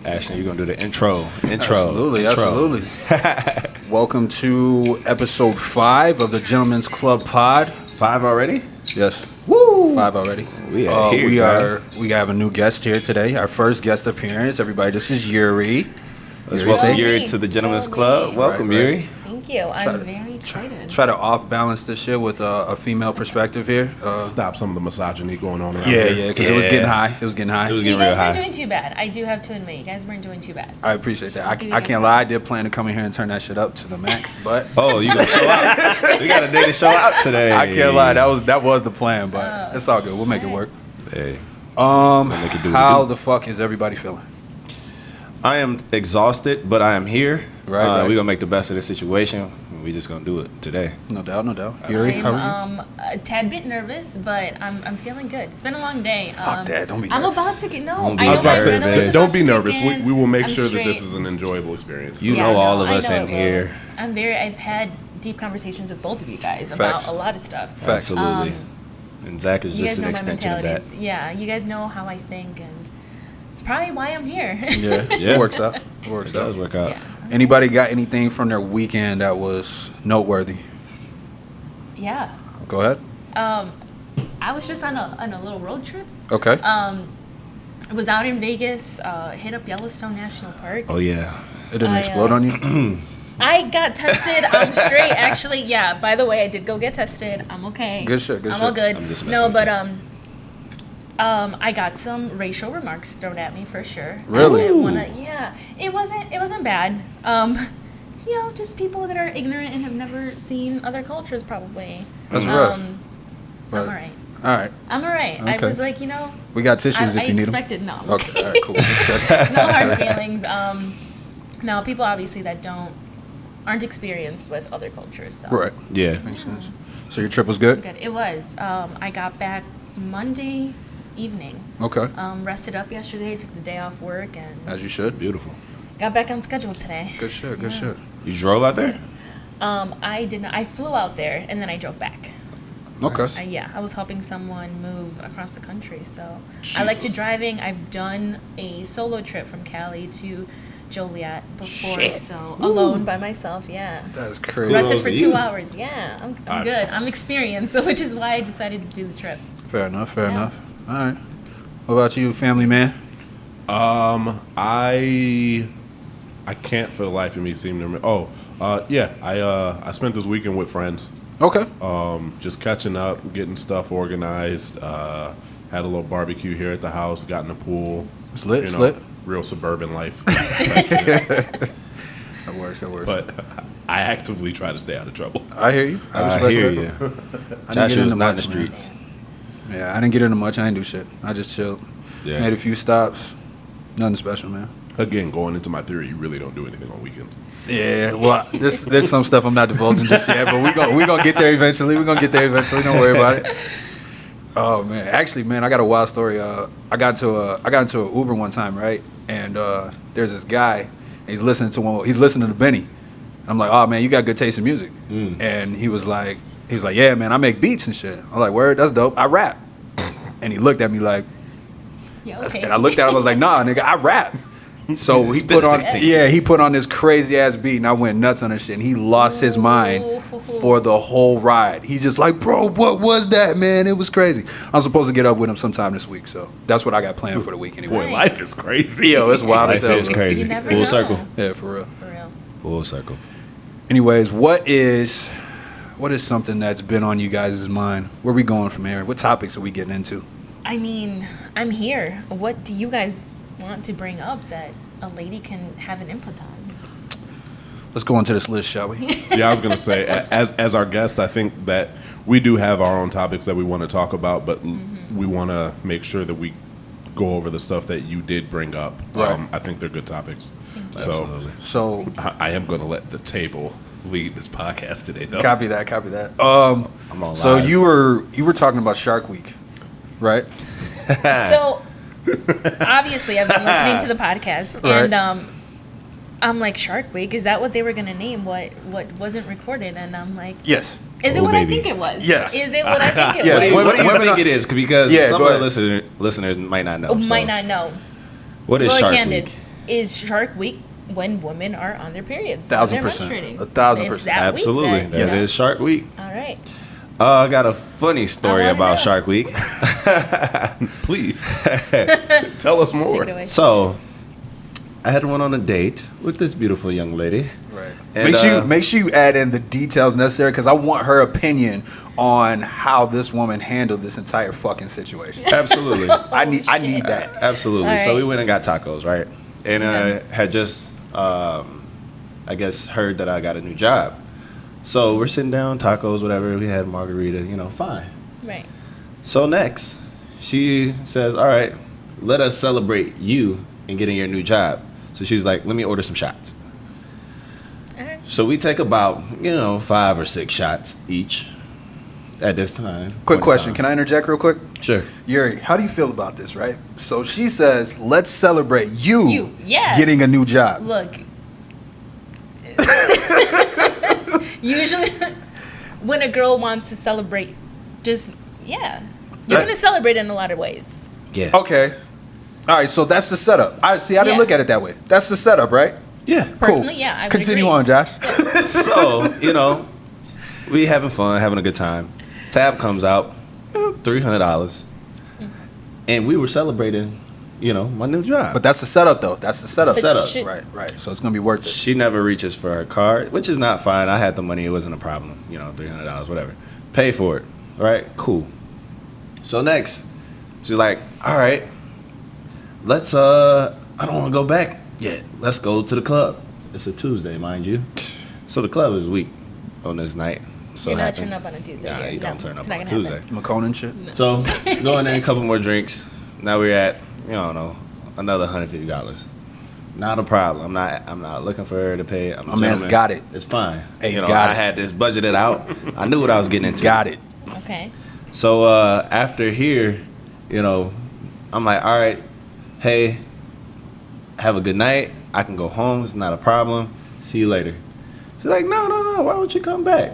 Ashley, you're gonna do the intro. Absolutely. Welcome to episode 5 of the Gentlemen's Club Pod. 5 already? Yes. Woo! 5 already. We have a new guest here today. Our first guest appearance. Everybody, this is Yuri. Let's welcome Yuri to the Gentlemen's Club. Welcome, Yuri. Thank you. I'm very excited. Try to off-balance this shit with a female perspective here. Stop some of the misogyny going on around Yeah, here. because it was getting high. It was getting It was You getting guys real high. weren't doing too bad. I do have to admit, you guys weren't doing too bad. I appreciate that. I'll give you I guys can't props. lie. I did plan to come in here and turn that shit up to the max, but Oh, you gonna show out? We got a day to show out today. I can't lie. That was the plan, but it's all good. We'll make it work. Hey, make it do How what it the fuck is everybody feeling? I am exhausted, but I am here. Right. We're gonna make the best of this situation. We just gonna do it today. No doubt. Yuri, Same, how are you? a tad bit nervous, but I'm feeling good. It's been a long day. Fuck that. Don't be I'm nervous. about to get Don't be I know my nervous. adrenaline's Don't about be to nervous. kick in. We will make I'm sure that this straight. is an enjoyable experience. You Yeah, know all no, of I us know in it will. here. I've had deep conversations with both of you guys Facts. about a lot of stuff. Facts. Absolutely. And Zach is You just guys an know my extension of that. mentalities. Yeah, you guys know how I think, and it's probably why I'm here. Yeah, Yeah. it works out. It does work out. Yeah. Anybody got anything from their weekend that was noteworthy? Yeah. Go ahead. I was just on a little road trip. Okay. I was out in Vegas, hit up Yellowstone National Park. Oh yeah. It didn't I, explode on you? I got tested. I'm straight. Actually, yeah. By the way, I did go get tested. I'm okay. Good shit, good I'm shit. all good. I'm just No, messing but with I got some racial remarks thrown at me for sure. Really? I didn't yeah. It wasn't bad. Just people that are ignorant and have never seen other cultures probably. That's rough. I'm all right. All right. I'm all right. I Okay. was like, We got tissues I if you need them. expected no. Okay. All right, cool. Just checking. No hard feelings. No, people obviously that aren't experienced with other cultures. So. Right. Yeah. Makes sense. So your trip was good? Good. It was. I got back Monday evening. Okay. Rested up yesterday. Took the day off work and As you should. Beautiful. got back on schedule today. Good shit, good shit. You drove out there? I did not. I flew out there and then I drove back. Okay. I was helping someone move across the country. So I like to Jesus. driving. I've done a solo trip from Cali to Joliet before, Shit. so alone by myself. Yeah. That's crazy. Rested for for 2 you. hours. Yeah, I'm I- good. I'm experienced, so which is why I decided to do the trip. Fair enough, fair Yeah. enough. All right. What about you, family man? I can't for the life of me seem to remember. I spent this weekend with friends. Okay. Just catching up, getting stuff organized. Had a little barbecue here at the house. Got in the pool. It's lit, it's lit. Real suburban life. That works, But I actively try to stay out of trouble. I hear you. I respect hear that. you. I didn't Joshua get was into not in much, the man. streets. Yeah, I didn't get into much. I didn't do shit. I just chilled. Yeah. Made a few stops. Nothing special, man. Again, going into my theory, you really don't do anything on weekends. Yeah, well, there's some stuff I'm not divulging just yet, but we gonna get there eventually. We're gonna get there eventually. Don't worry about it. Oh man, actually, man, I got a wild story. I got into an Uber one time, right? And there's this guy. And he's listening to Benny. I'm like, oh man, you got good taste in music. And he was like, yeah, man, I make beats and shit. I'm like, word, that's dope. I rap. And he looked at me like, Yeah, okay. and I looked at him, I was like, nah, nigga, I rap. So he Spit put on, 16. he put on this crazy ass beat, and I went nuts on this shit. And he lost his mind for the whole ride. He just like, bro, what was that, man? It was crazy. I'm supposed to get up with him sometime this week, so that's what I got planned for the week anyway. Boy, life is crazy. Yo, it's wild as Life hell. is bro. crazy. You never Full know. circle. Yeah, for real. For real. Full circle. Anyways, what is something that's been on you guys' mind? Where we going from here? What topics are we getting into? I mean, I'm here. What do you guys want to bring up that a lady can have an input on? Let's go into this list, shall we? Yeah, I was gonna say, as our guest, I think that we do have our own topics that we want to talk about, but we want to make sure that we go over the stuff that you did bring up. Right. I think they're good topics. So Absolutely. So I am gonna let the table lead this podcast today, though. copy that. I'm on So live. you were talking about Shark Week, right? So obviously, I've been listening to the podcast, Right. and I'm like, Shark Week, is that what they were gonna name? What wasn't recorded? And I'm like, Yes. Is it Oh, what baby. I think it was? Yes. Is it what I think it Yes. What do you, was? what do you Women think are- it is? Because Yeah, some go of the ahead. listeners might not know. Oh, so might not know. What is Really Shark candid. Week? Is Shark Week when women are on their periods? 1,000%. When they're menstruating. 1,000%. It's that week Absolutely. then, you That know? is Shark Week. All right. I got a funny story I wanna about know. Shark Week. Please tell us Take more. it away. So, I had went on a date with this beautiful young lady. Right. And, Make sure you add in the details necessary because I want her opinion on how this woman handled this entire fucking situation. Absolutely. I need that. Absolutely. All So right. we went and got tacos, right? And Okay. had just, I guess, heard that I got a new job. So we're sitting down, tacos, whatever. We had margarita, fine. Right. So next, she says, all right, let us celebrate you in getting your new job. So she's like, let me order some shots. All right. So we take about, 5 or 6 shots each at this time. Quick question. Can I interject real quick? Sure. Yuri, how do you feel about this, right? So she says, let's celebrate you, yeah. getting a new job. Look. Usually, when a girl wants to celebrate, you're going to celebrate in a lot of ways. Yeah. Okay. All right, so that's the setup. I didn't Yeah. look at it that way. That's the setup, right? Yeah. Personally, yeah, I would Continue agree. on, Josh. So, we having fun, having a good time. Tab comes out, $300. And we were celebrating, my new job. But that's the setup, though. That's the setup. But Setup. should- Right. So it's gonna be worth it. She never reaches for her card, which is not fine. I had the money. It wasn't a problem. $300, whatever. Pay for it. Right? Cool. So next, she's like, all right, let's, I don't want to go back yet. Let's go to the club. It's a Tuesday, mind you. So the club is weak on this night. So You're not happened. turning up on a Tuesday. Nah, here. you don't No, turn up it's not on a gonna Tuesday. happen. McConan shit. So go in there, a couple more drinks. Now we're at, another $150. Not a problem. I'm not looking for her to pay. I'm a My man's gentleman. got it. It's fine. Hey, he's got I it. had this budgeted out. I knew what I was getting He's into. got it. Okay. So after here, I'm like, all right, hey, have a good night. I can go home. It's not a problem. See you later. She's like, no. Why don't you come back?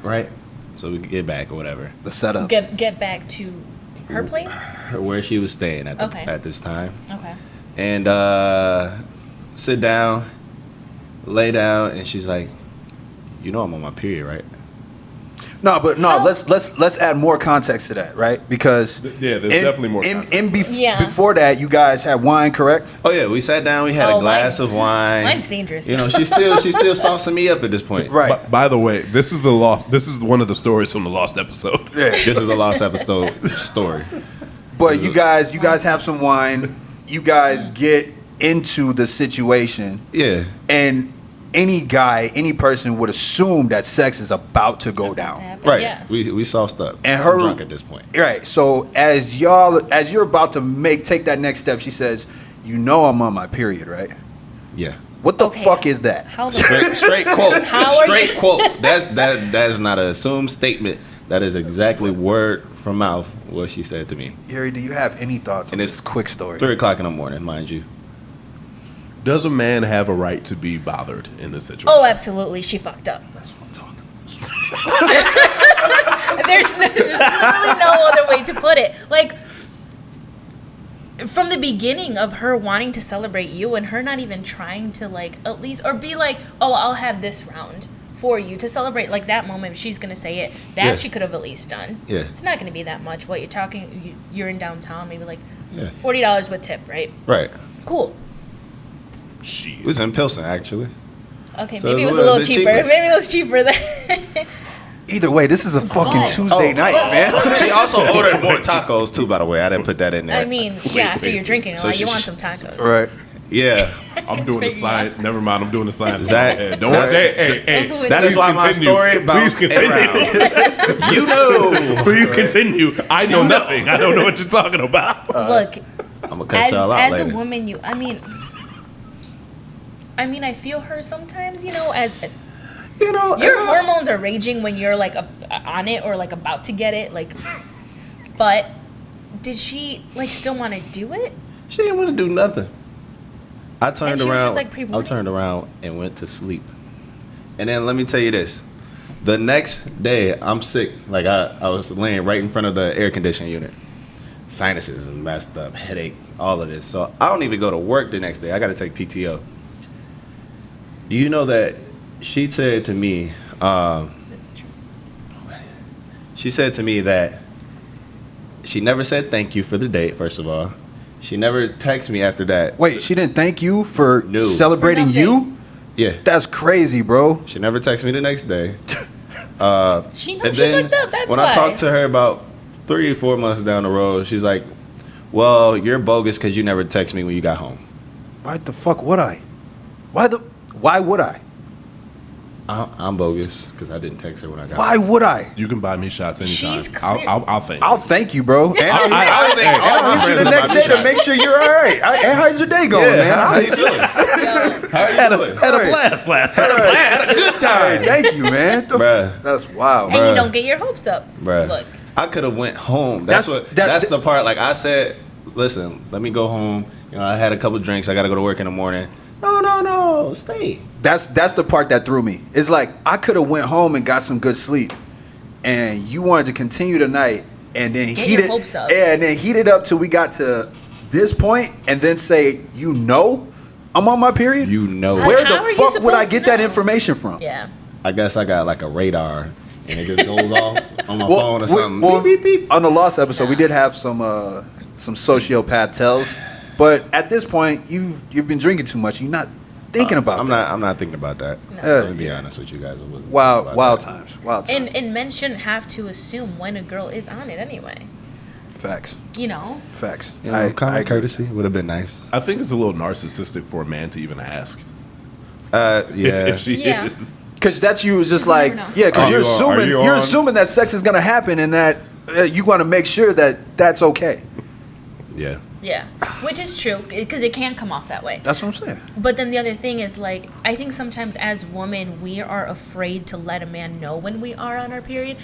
Right. So we can get back or whatever. The setup. Get back to her place. Where she was staying Okay. at this time. Okay. And sit down, lay down, and she's like, I'm on my period, right? No, but How- let's add more context to that, right? Because Yeah, there's definitely more context to that. Yeah. Before that, you guys had wine, correct? Oh yeah, we sat down, we had Oh, a glass of wine. Mine's dangerous. She's still saucing me up at this point. Right. By the way, this is one of the stories from the lost episode. Yeah. This is the lost episode story. But you guys have some wine. You guys get into the situation, Yeah. and any person would assume that sex is about to go down. Happened, Right. Yeah. We sauced up. And her- drunk at this point. Right. So as you're about to take that next step, she says, I'm on my period, right? Yeah. What the Okay. fuck is that? How the Straight quote. How are Straight you- quote. That is not an assumed statement. That is exactly word from mouth what she said to me. Yuri, do you have any thoughts on And this it's quick story? 3:00 in the morning, mind you. Does a man have a right to be bothered in this situation? Oh, absolutely. She fucked up. That's what I'm talking about. There's literally no other way to put it. Like, from the beginning of her wanting to celebrate you and her not even trying to, like, at least, or be like, oh, I'll have this round for you to celebrate, like, that moment, if she's going to say it, that Yeah. she could have at least done. Yeah. It's not going to be that much. What you're talking, you're in downtown, maybe like Yeah. $40 with tip, right? Right. Cool. It was in Pilsen, actually. Okay, So maybe it it's was a little bit cheaper. Maybe it was cheaper than. Either way, this is a fucking But- Tuesday night, man. She also ordered more tacos, too, by the way. I didn't put that in there. I mean, yeah, after you're drinking a So lot, she- you want some tacos. Right. Yeah. I'm doing the figuring sign. Never mind. I'm doing the sign. Zach, Don't worry. that's- Hey. That is why my continue. story about Please continue. A-Round. You know. Please continue. I know nothing. I don't know what you're talking about. Look, I'm going to cut y'all out as later. a woman, I mean, I feel her sometimes, as You know, your and, hormones are raging when you're like on it or like about to get it, like. But did she like still want to do it? she didn't want to do nothing. I turned she was around. just, like, I pre-warning. turned around and went to sleep. And then let me tell you this: The next day, I'm sick. Like I was laying right in front of the air conditioning unit. Sinuses messed up, headache, all of this. So I don't even go to work the next day. I got to take PTO. Do you know that she said to me? She said to me that she never said thank you for the date. First of all, she never texted me after that. Wait, she didn't thank you for No. celebrating For you? Yeah, That's crazy, bro. she never texted me the next day. She knows And she then fucked up. That's when why. I talked to her about 3 or 4 months down the road, she's like, "Well, you're bogus because you never text me when you got home." Why the fuck would I? Why would I? I'm bogus because I didn't text her when I got Why home. would I? You can buy me shots anytime. She's clear- I'll thank I'll you. thank you, bro. And I'll I think all my hit you the friends next buy me day to shots. make sure you're all right. Hey, how's your day going, man? how I'll you hit you. doing? How you doing? Had a blast last night. Had a good Hey, thank you, man. Bruh. That's wild. and bruh. you don't get your hopes up. Bruh. Look, I could have went home. That's the part. Like I said, listen, let me go home. You know, I had a couple drinks. I got to go to work in the morning. No, stay. That's the part that threw me. It's like I could have went home and got some good sleep, and you wanted to continue the night, and then Get heat your it, hopes up. and then heat it up till we got to this point, and then say, I'm on my period. You know, Where How are the you fuck would I supposed to get that know? information from? yeah. I guess I got like a radar, and it just goes off on my phone or something. well, Beep, beep, beep. On the Lost episode, we did have some sociopath tells, but at this point, you've been drinking too much. You're not thinking about that. I'm not thinking about that. No. Let me be honest with you guys. I wasn't Wild thinking about that. times. Wild times. And men shouldn't have to assume when a girl is on it anyway. Facts. You know? Facts. You know, common courtesy would have been nice. I think it's a little narcissistic for a man to even ask. Yeah. If she Yeah. is. Because that's you was just You like, never know. yeah, because Are you're you on- assuming are you you're on? assuming that sex is gonna happen and that you want to make sure that that's okay. Yeah. Yeah. Which is true, because it can come off that way. That's what I'm saying. But then the other thing is, like, I think sometimes as women, we are afraid to let a man know when we are on our period.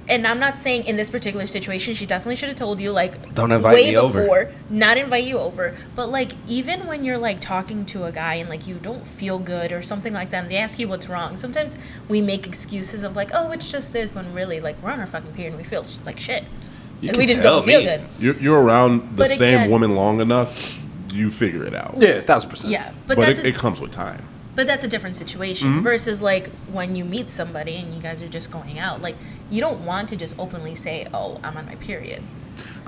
And I'm not saying in this particular situation, she definitely should have told you, like, Don't invite way me over. before, not invite you over. But, like, even when you're, like, talking to a guy and, like, you don't feel good or something like that, and they ask you what's wrong, sometimes we make excuses of, like, oh, it's just this, when really, like, we're on our fucking period and we feel like shit. You Like, can we just tell don't feel me. good. You're around the But same again- woman long enough, you figure it out. Yeah, 1,000%. Yeah. But that's it comes with time. But that's a different situation Mm-hmm. versus like when you meet somebody and you guys are just going out. Like you don't want to just openly say, "Oh, I'm on my period."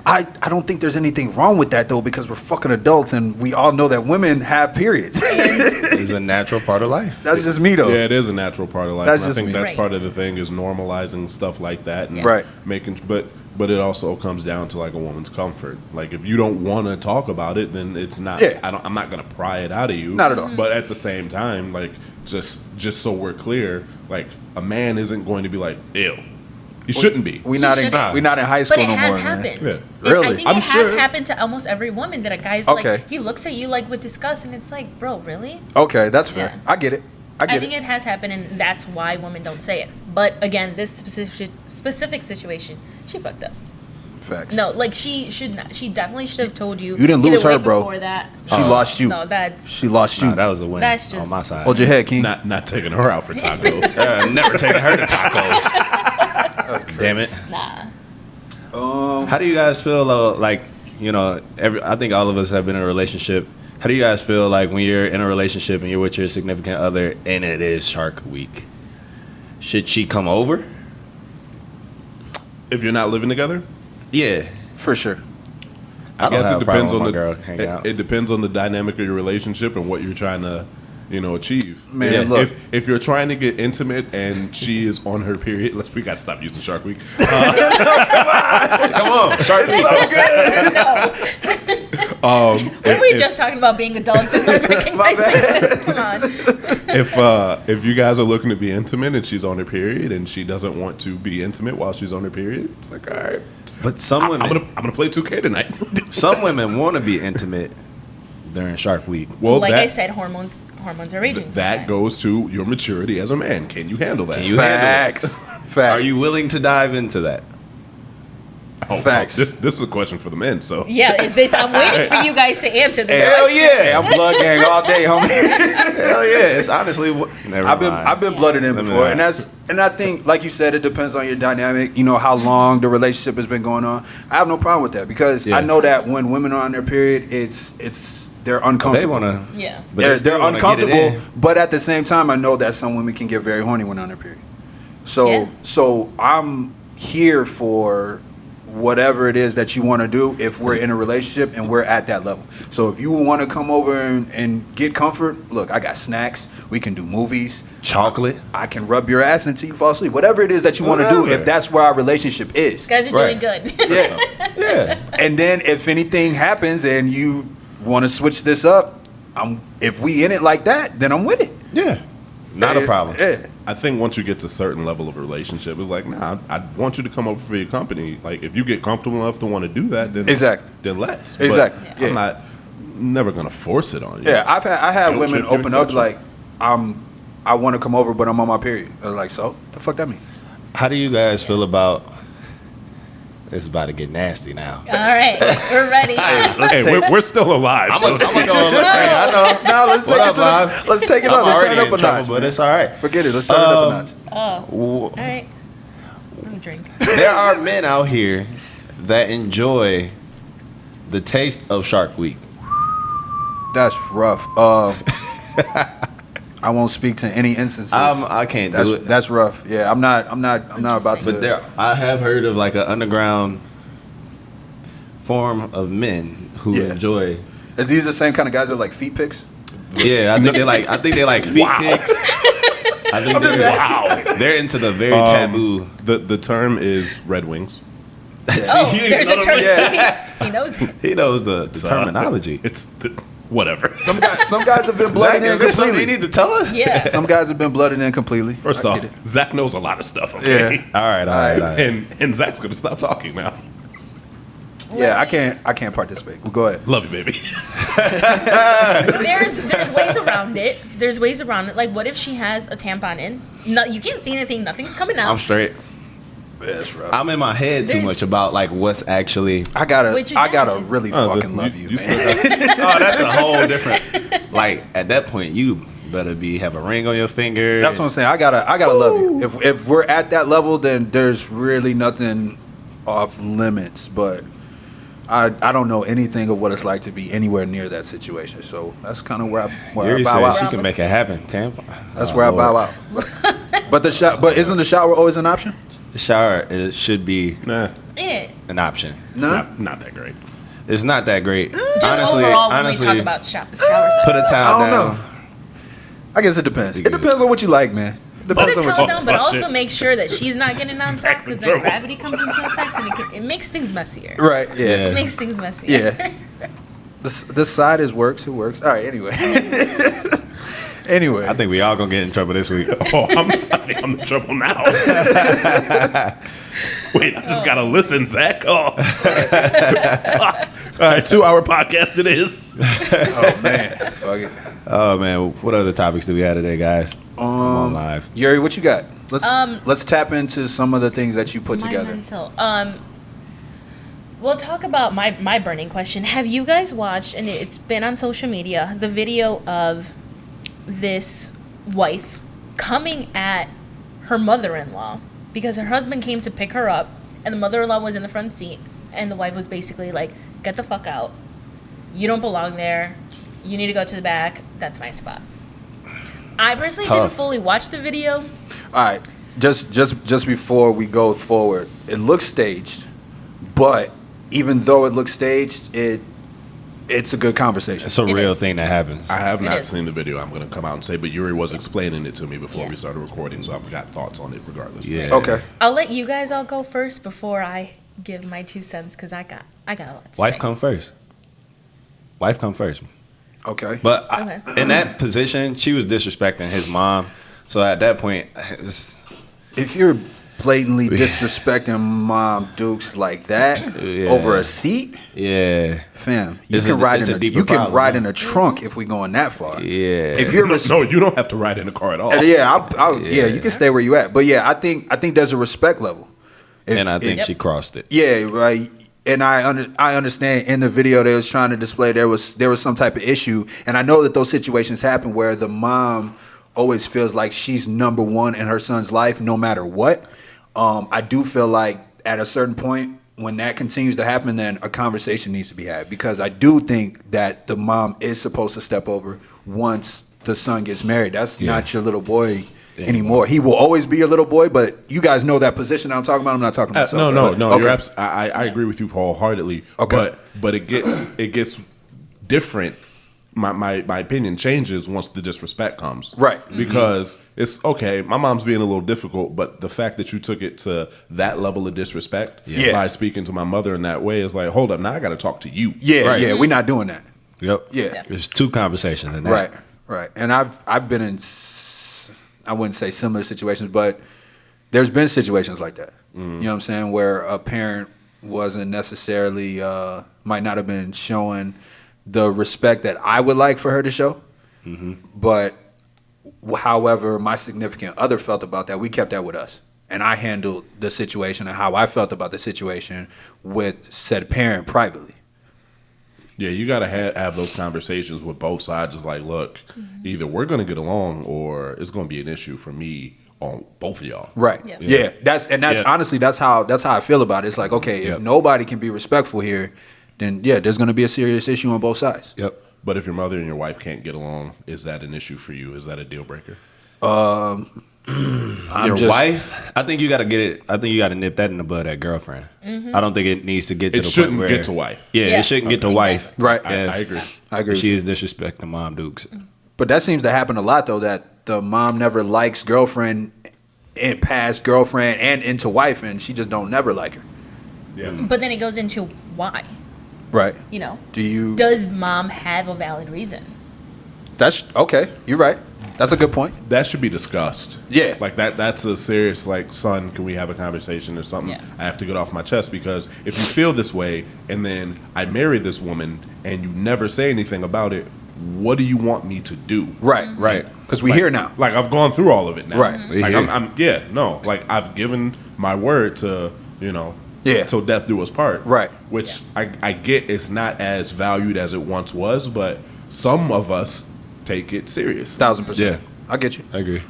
I don't think there's anything wrong with that though, because we're fucking adults and we all know that women have periods. It's a natural part of life. That's just me though. Yeah, it is a natural part of life. That's and just I think me. that's Right. part of the thing is normalizing stuff like that and Right. making but it also comes down to like a woman's comfort. Like if you don't want to talk about it, then it's not. Yeah. I'm not gonna pry it out of you. Not at all. But at the same time, like just so we're clear, like a man isn't going to be like, ew. You shouldn't be. We not in shouldn't. we not in high But school it no has more, man. happened. Yeah. Really? I think I'm it has sure. happened to almost every woman that a guy's Okay. like he looks at you like with disgust and it's like, bro, really? Okay, that's fair. Yeah. I get it. I I get think it. it has happened and that's why women don't say it. But again, this specific situation, she fucked up. Facts. No, like she should not. She definitely should have told you. You didn't either lose her, way bro. Before that, She lost you. No, that's She lost you. Nah, that was a win That's on just- my side. Hold your head, King. Not taking her out for tacos. Never taking her to tacos. Damn it. nah. How do you guys feel like, you know, I think all of us have been in a relationship. How do you guys feel like when you're in a relationship and you're with your significant other and it is Shark Week? Should she come over? If you're not living together, Yeah. For sure. I don't guess have it a problem depends on with the my girl hanging out. it depends on the dynamic of your relationship and what you're trying to, achieve. Man, if, look. if you're trying to get intimate and she is on her period, we got to stop using Shark Week. Come on, Shark Week. No. Were we just talking about being adults and not recognizing this? Come on. If you guys are looking to be intimate and she's on her period and she doesn't want to be intimate while she's on her period, it's like, all right, But some women, I'm gonna play 2K tonight. some women want to be intimate during Shark Week. Well, Like that, I said, hormones are raging. that sometimes. goes to your maturity as a man. Can you handle that? Can you handle it? Facts. Facts. Are you willing to dive into that? Facts. This is a question for the men. So Yeah, I'm waiting for you guys to answer this Hell question. yeah. Hey, I'm blood gang all day, homie. Hell yeah. It's honestly. Never I've mind. been blooded in Let me before, know. and I think, like you said, it depends on your dynamic. You know how long the relationship has been going on. I have no problem with that because Yeah. I know that when women are on their period, they're uncomfortable. They want to. Yeah. They're uncomfortable, but at the same time, I know that some women can get very horny when on their period. So I'm here for whatever it is that you want to do if we're in a relationship and we're at that level. So if you want to come over and get comfort, look, I got snacks. We can do movies. Chocolate. I can rub your ass until you fall asleep. Whatever it is that you want to do, Whatever. if that's where our relationship is. Guys are doing good. Yeah. Yeah. And then if anything happens and you want to switch this up, if we in it like that, then I'm with it. Yeah. Not a problem. Yeah. I think once you get to a certain level of relationship, it's like, nah, I want you to come over for your company. Like, if you get comfortable enough to want to do that, then Exactly. then let's. Exactly. But Yeah. I'm never gonna force it on you. Yeah, I had Don't women trip your open up exception. like, I want to come over, but I'm on my period. I was like, so the fuck that mean? How do you guys feel about? This is about to get nasty now. All right, we're ready. Hey, we're still alive. I'm so- gonna go. I know. No, let's take What it up, to Bob? let's take it I'm up. Let's turn already it up in a trouble, notch. but man. it's all right. Forget it. Let's turn it up a notch. All right. Let me drink. There are men out here that enjoy the taste of Shark Week. That's rough. I won't speak to any instances. I can't That's do it. that's rough. Yeah, I'm not about to. But I have heard of like an underground form of men who Yeah. enjoy. Is these the same kind of guys that like feet pics? Yeah, I think they like feet pics. I think they're into the very taboo. The term is Red Wings. Oh, you there's know a what term. I He knows. He knows the terminology. It's whatever. Some guys have been blooded in Zach, is there something you completely. need to tell us? Yeah. Some guys have been blooded in completely. First I off, get it. Zach knows a lot of stuff. Okay. Yeah. All right. And Zach's gonna stop talking now. Yeah, I can't participate. Well, go ahead. Love you, baby. There's ways around it. There's ways around it. Like, what if she has a tampon in? No, you can't see anything. Nothing's coming out. I'm straight. Yeah, that's rough. I'm in my head too There's- much about like what's actually. I gotta Which you I gotta guys- really Oh, fucking love you, man. still got- Oh, that's a whole different. Like at that point, you better have a ring on your finger. That's what I'm saying. I gotta love you. If we're at that level, then there's really nothing off limits. But I don't know anything of what it's like to be anywhere near that situation. So that's kind of where I Yuri bow said she out. can make it happen. Tampon. That's where I bow out. But isn't the shower always an option? The shower should be Nah, Yeah. an option. it's Nah. not that great. It's not that great. Just honestly, overall, when honestly, we talk about shower sex. put a towel I don't down. know. I guess it depends. Pretty It good. depends on what you like, man. It Put depends a on what towel you. down, but Oh, also shit. make sure that she's not getting on top Exactly. because then gravity comes into effect and it makes things messier. Right. Yeah. It makes things messier. Yeah. This side works. It works. All right. Anyway. Anyway. I think we all gonna get in trouble this week. Oh, I think I'm in trouble now. Wait, I just gotta listen, Zach. Oh. All right, 2-hour podcast it is. Oh man. Fuck it. Oh man, what other topics do we have today, guys? I'm on live. Yuri, what you got? Let's tap into some of the things that you put My together. mental. We'll talk about my burning question. Have you guys watched, and it's been on social media, the video of this wife coming at her mother-in-law because her husband came to pick her up and the mother-in-law was in the front seat and the wife was basically like, get the fuck out. You don't belong there. You need to go to the back. That's my spot. I personally didn't tough. fully watch the video. All right. Just before we go forward, it looks staged, but even though it looks staged, it's a good conversation. It's a It real is. thing that happens. I have It not is. seen the video. I'm gonna come out and say, but Yuri was explaining it to me before Yeah. we started recording, so I've got thoughts on it regardless. Yeah. Okay. I'll let you guys all go first before I give my 2 cents because I got a lot to Wife say. come first. Wife come first. Okay. But Okay. in that position, she was disrespecting his mom. So at that point, it's, If you're blatantly disrespecting Mom Dukes like that Yeah. over a seat, yeah, fam, you It's can a- ride it's in a a deeper you can problem, ride huh? in a trunk if we going that far. yeah. If you're No, you don't have to ride in a car at all. yeah, you can stay where you at. But yeah, I think there's a respect level. And I think she crossed it. Yeah, right. And I understand in the video they was trying to display there was some type of issue, and I know that those situations happen where the mom always feels like she's number one in her son's life no matter what. I do feel like at a certain point when that continues to happen, then a conversation needs to be had, because I do think that the mom is supposed to step over once the son gets married. That's not your little boy anymore. He will always be your little boy, but you guys know that position I'm talking about. I'm not talking about myself. No. Okay. You're I agree with you wholeheartedly. Okay. But it gets different. My opinion changes once the disrespect comes. Right. Because it's okay, my mom's being a little difficult, but the fact that you took it to that level of disrespect by speaking to my mother in that way is like, hold up, now I got to talk to you. Yeah, Right. we're not doing that. Yep. Yeah. There's two conversations in that. Right. And I've been in, I wouldn't say similar situations, but there's been situations like that. You know what I'm saying, where a parent wasn't necessarily might not have been showing the respect that I would like for her to show. But however my significant other felt about that, we kept that with us. And I handled the situation and how I felt about the situation with said parent privately. Yeah, you got to have those conversations with both sides. It's like, look, either we're going to get along or it's going to be an issue for me on both of y'all. Right. Yeah. That's honestly, that's how I feel about it. It's like, okay, if nobody can be respectful here, then there's going to be a serious issue on both sides. Yep. But if your mother and your wife can't get along, is that an issue for you? Is that a deal breaker? Your wife, I think you got to get it. I think you got to nip that in the bud at girlfriend. I don't think it needs to get to It the shouldn't point where get to wife. Yeah, it shouldn't get to wife. Right. I agree. I agree If with she you. is disrespecting mom dukes. But that seems to happen a lot, though, that the mom never likes girlfriend and past girlfriend and into wife, and she just don't never like her. Yeah. But then it goes into why. Right. You know, Does does mom have a valid reason? That's okay. You're right. That's a good point. That should be discussed. Yeah. Like that's a serious, like, son, can we have a conversation or something? Yeah. I have to get off my chest, because if you feel this way and then I marry this woman and you never say anything about it, what do you want me to do? Right. Because we here now. Like, I've gone through all of it now. Right. Like, We like, I've given my word to, till death do us part. Right. Which I get is not as valued as it once was, but some of us take it serious. 1000%. Yeah. I get you. I agree.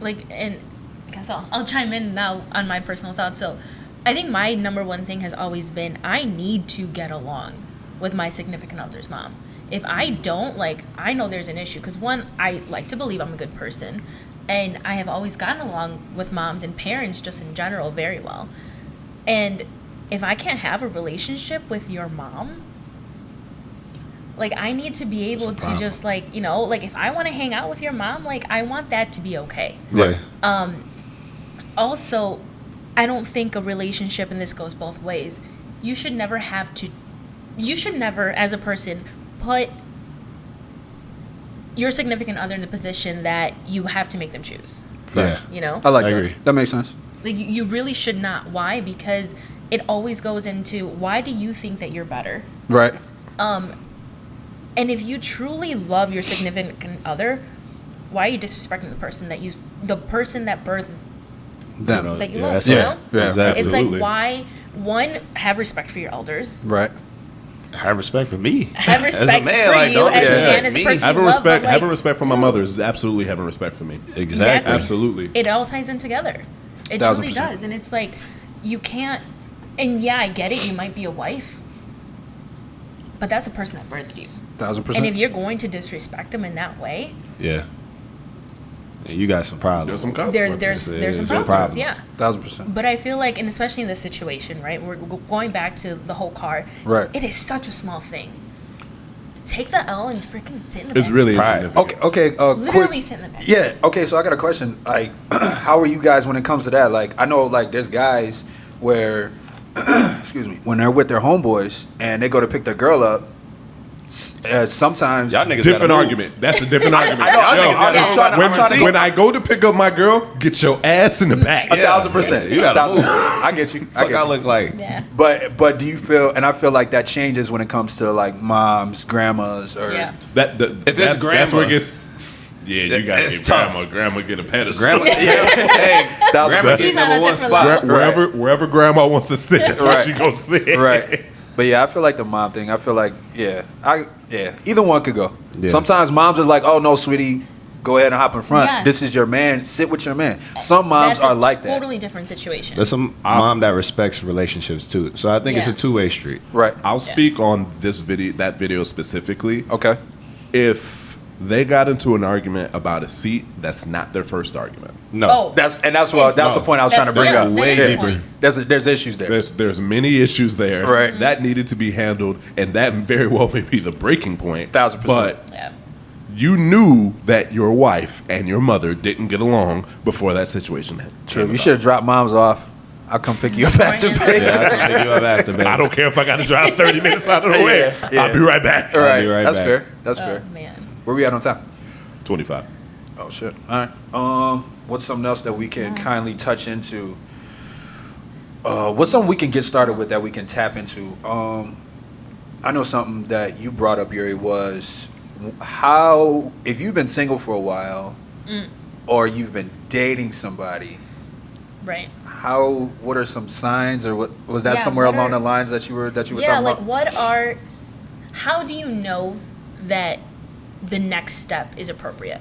Like, and I guess I'll chime in now on my personal thoughts. So I think my number one thing has always been I need to get along with my significant other's mom. If I don't, like, I know there's an issue, because one, I like to believe I'm a good person, and I have always gotten along with moms and parents just in general very well. And if I can't have a relationship with your mom, like, I need to be able to just, like, like, if I want to hang out with your mom, like, I want that to be okay. Right. Also, I don't think a relationship, and this goes both ways, you should never, as a person, put your significant other in the position that you have to make them choose. Facts. You know? I like I that. agree. That makes sense. Like, you really should not. Why? Because it always goes into, why do you think that you're better? Right. And if you truly love your significant other, why are you disrespecting the person that birthed Them. that you Yeah, love? that's You right. know? Yeah. Exactly. It's like, Absolutely. why? One, have respect for your elders. Right. Have respect for me. Have As a respect man, for like, you don't as a disrespect man, as a me. person. Having you love, respect, but, like, having respect for my mother is absolutely having respect for me. Exactly. Absolutely. It all ties in together. It 1000%. truly does. And it's like, you can't, and yeah, I get it, you might be a wife, but that's the person that birthed you. 1000%. And if you're going to disrespect them in that way, Yeah. You got some problems. There's some consequences. there's some It's a problems, problem. yeah. 1000%. But I feel like, and especially in this situation, right? We're going back to the whole car. Right. It is such a small thing. Take the L and freaking sit in the back. It's really Pride. insignificant. Okay. Literally Quick. sit in the back. Yeah. Okay. So I got a question. Like, how are you guys when it comes to that? Like, I know, like, there's guys where, excuse me, when they're with their homeboys and they go to pick their girl up, sometimes Y'all niggas Different gotta move. argument. That's a different argument. I know, I'm trying to- when, I'm trying to go- when I go to pick up my girl, get your ass in the back. 1000%. You gotta 1000%. I get you. I Fuck, get I you. look like. Yeah. But do you feel? And I feel like that changes when it comes to like moms, grandmas, or Yeah. If it's that's where grandma- it gets. Yeah, you got to It's give tough. grandma get a pedestal. Grandma, hey, grandma She's get on a number one different spot. level. Wherever grandma wants to sit, that's where Right. she goes sit. Right. But yeah, I feel like the mom thing. I feel like either one could go. Yeah. Sometimes moms are like, "Oh no, sweetie, go ahead and hop in front. Yes. This is your man. Sit with your man." Some moms That's are a like that. totally different situation. There's some mom that respects relationships too. So I think it's Yeah. a two-way street. Right. I'll speak on that video specifically. Okay. If they got into an argument about a seat, that's not their first argument. No. Oh, That's the point I was trying to bring yeah, up. that is Way the point. There's issues there. There's many issues there Right. that needed to be handled, and that very well may be the breaking point. 1000%. But Yeah. you knew that your wife and your mother didn't get along before that situation came True. You about. should have dropped moms off. I'll come pick you up after Morning. break. Yeah, I can pick you up after, baby. I don't care if I got to drive 30 minutes out of the way. Yeah. I'll be right back. All right. be right That's back. fair. That's Oh fair. man. Where we at on time? 25. Oh shit. All right. What's something else that we can kindly touch into? What's something we can get started with that we can tap into? I know something that you brought up, Yuri, was how if you've been single for a while or you've been dating somebody, Right. what are some signs, or what was that Yeah, somewhere what along are- the lines that you were Yeah, talking like about? how do you know that the next step is appropriate?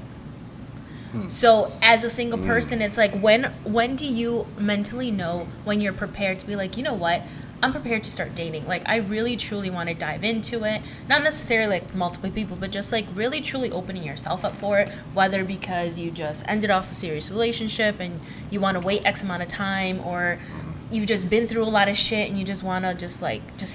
So as a single person, it's like when do you mentally know when you're prepared to be like, you know what, I'm prepared to start dating. Like I really truly want to dive into it. Not necessarily like multiple people, but just like really truly opening yourself up for it. Whether because you just ended off a serious relationship and you want to wait X amount of time, or you've just been through a lot of shit and you just want to just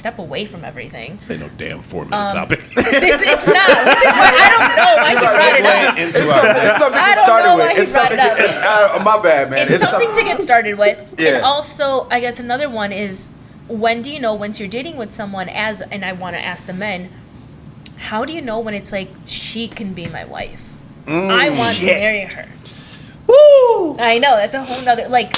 step away from everything. This ain't no damn 4-minute topic. It's not, which is why I don't know why he brought it up. It's something to I get don't started know with. why he It's brought it something. up. It's my bad, man. It's something to get started with. Yeah. And also, I guess another one is, when do you know once you're dating with someone, and I want to ask the men, how do you know when it's like, she can be my wife? I want to marry her. Woo! I know, that's a whole nother, like,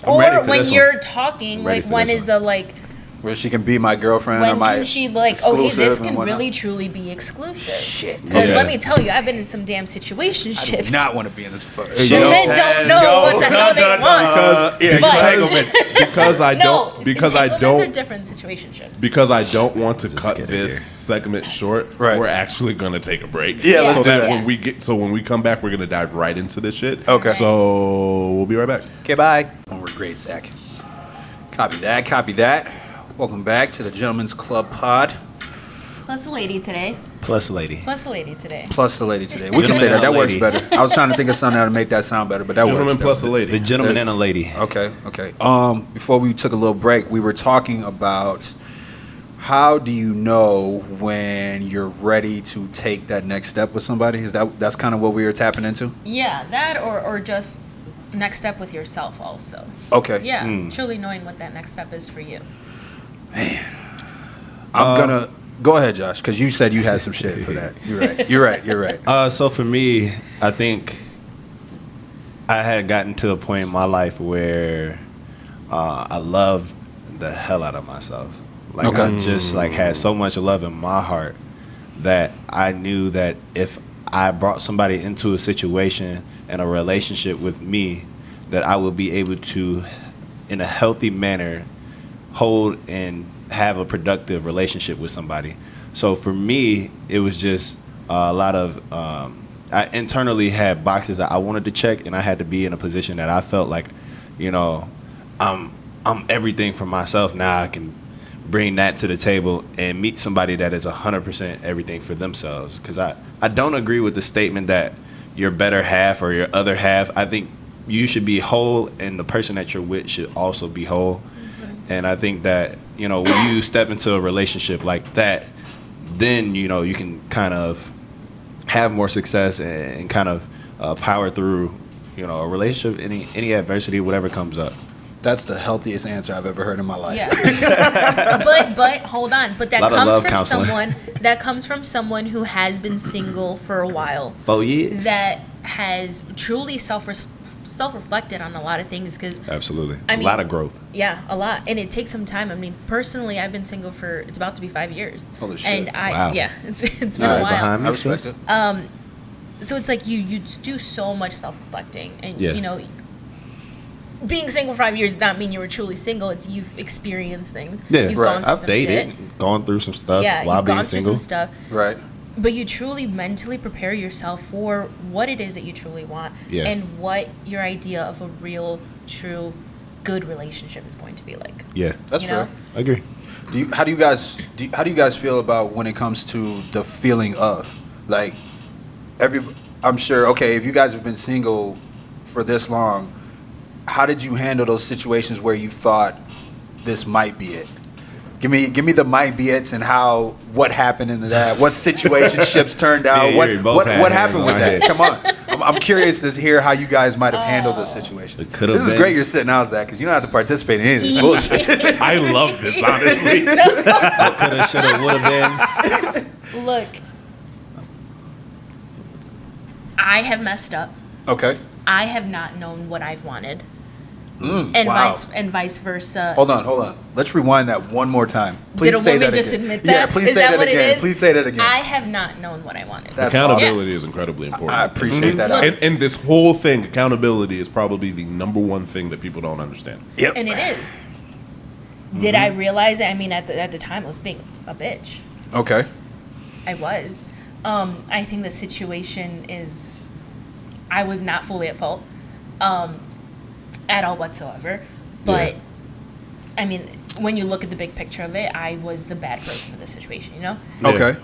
I'm ready or for when this you're one. talking, Ready like, for when this is one. the, like, Where she can be my girlfriend or when my can she, like, okay, this exclusive can and whatnot. really truly be exclusive? Shit. Because Yeah. let me tell you, I've been in some damn I do situationships. not want to be in this fuck. So men don't know what the hell they want. Because I No, don't because I entanglements are don't different situationships. because I don't want to cut get it this here. segment short. Right. We're actually gonna take a break. Yeah, let's so do that that. when we come back, we're gonna dive right into this shit. Okay. So we'll be right back. Okay, bye. Oh, we're great, Zach. Copy that. Copy that. Welcome back to the Gentlemen's Club Pod. Plus a lady today. Plus lady. Plus a lady today. Plus the lady today. We can say Gentleman that. and That works lady. better. I was trying to think of something that'll make that sound better, but that Gentleman works. plus a That- lady. The gentleman and a lady. Okay. Okay. Before we took a little break, we were talking about how do you know when you're ready to take that next step with somebody? That's kind of what we were tapping into? Yeah, that or just next step with yourself also. Okay. Yeah, truly knowing what that next step is for you. I'm gonna go ahead, Josh, because you said you had some shit for that. You're right. You're right. You're right. So for me, I think I had gotten to a point in my life where I loved the hell out of myself. Like Okay. I just like had so much love in my heart that I knew that if I brought somebody into a situation and a relationship with me, that I would be able to, in a healthy manner, hold and have a productive relationship with somebody. So for me, it was just a lot of I internally had boxes that I wanted to check, and I had to be in a position that I felt like, you know, I'm everything for myself. Now I can bring that to the table and meet somebody that is 100% everything for themselves. Because I don't agree with the statement that your better half or your other half. I think you should be whole, and the person that you're with should also be whole. And I think that, you know, when you step into a relationship like that, then, you know, you can kind of have more success and kind of power through, you know, a relationship, any adversity, whatever comes up. That's the healthiest answer I've ever heard in my life. Yeah. but hold on. But that Lot of comes love from counseling. someone who has been single for a while, 4 years. that has truly self-reflected on a lot of things. Because Absolutely. I A mean- lot of growth. yeah, a lot, and it takes some time. I mean, personally, I've been single for it's about to be 5 years. Holy shit. And Wow. it's been All a right, while. behind me, I respect sis. it. So it's like you do so much self-reflecting, and Yeah. you know, being single for 5 years does not mean you were truly single. It's you've experienced things. Yeah, You've right. gone through I've some dated, shit. gone through some stuff Yeah, while you've being gone through single. some stuff. Right. But you truly mentally prepare yourself for what it is that you truly want, Yeah. and what your idea of a real, true, good relationship is going to be like. Yeah, That's You fair. know? I agree. How do you guys feel about when it comes to the feeling of, like, I'm sure, okay, if you guys have been single for this long, how did you handle those situations where you thought this might be it? Give me the might be it's and what happened into that. What situationships turned out? Yeah, Yuri, both what had happened hands with on that? my Come on. I'm curious to hear how you guys might have handled those situations. It could've This is been. great you're sitting out, Zach, because you don't have to participate in any of this bullshit. I love this, honestly. Coulda, shoulda, woulda been. Look, I have messed up. Okay. I have not known what I've wanted, Mm, and wow. vice versa. Hold on. Let's rewind that one more time. Please Did a say woman that just again. admit Yeah, that? please Is say that that what it again. is? Please say that again. I have not known what I wanted. That's Accountability is incredibly important. I appreciate that. Look. Alex. And this whole thing, accountability, is probably the number one thing that people don't understand. Yep. And it is. Did I realize it? I mean, at the time, I was being a bitch. Okay. I was. I think the situation is, I was not fully at fault, at all whatsoever. But, I mean, when you look at the big picture of it, I was the bad person in the situation, you know? Yeah. Okay.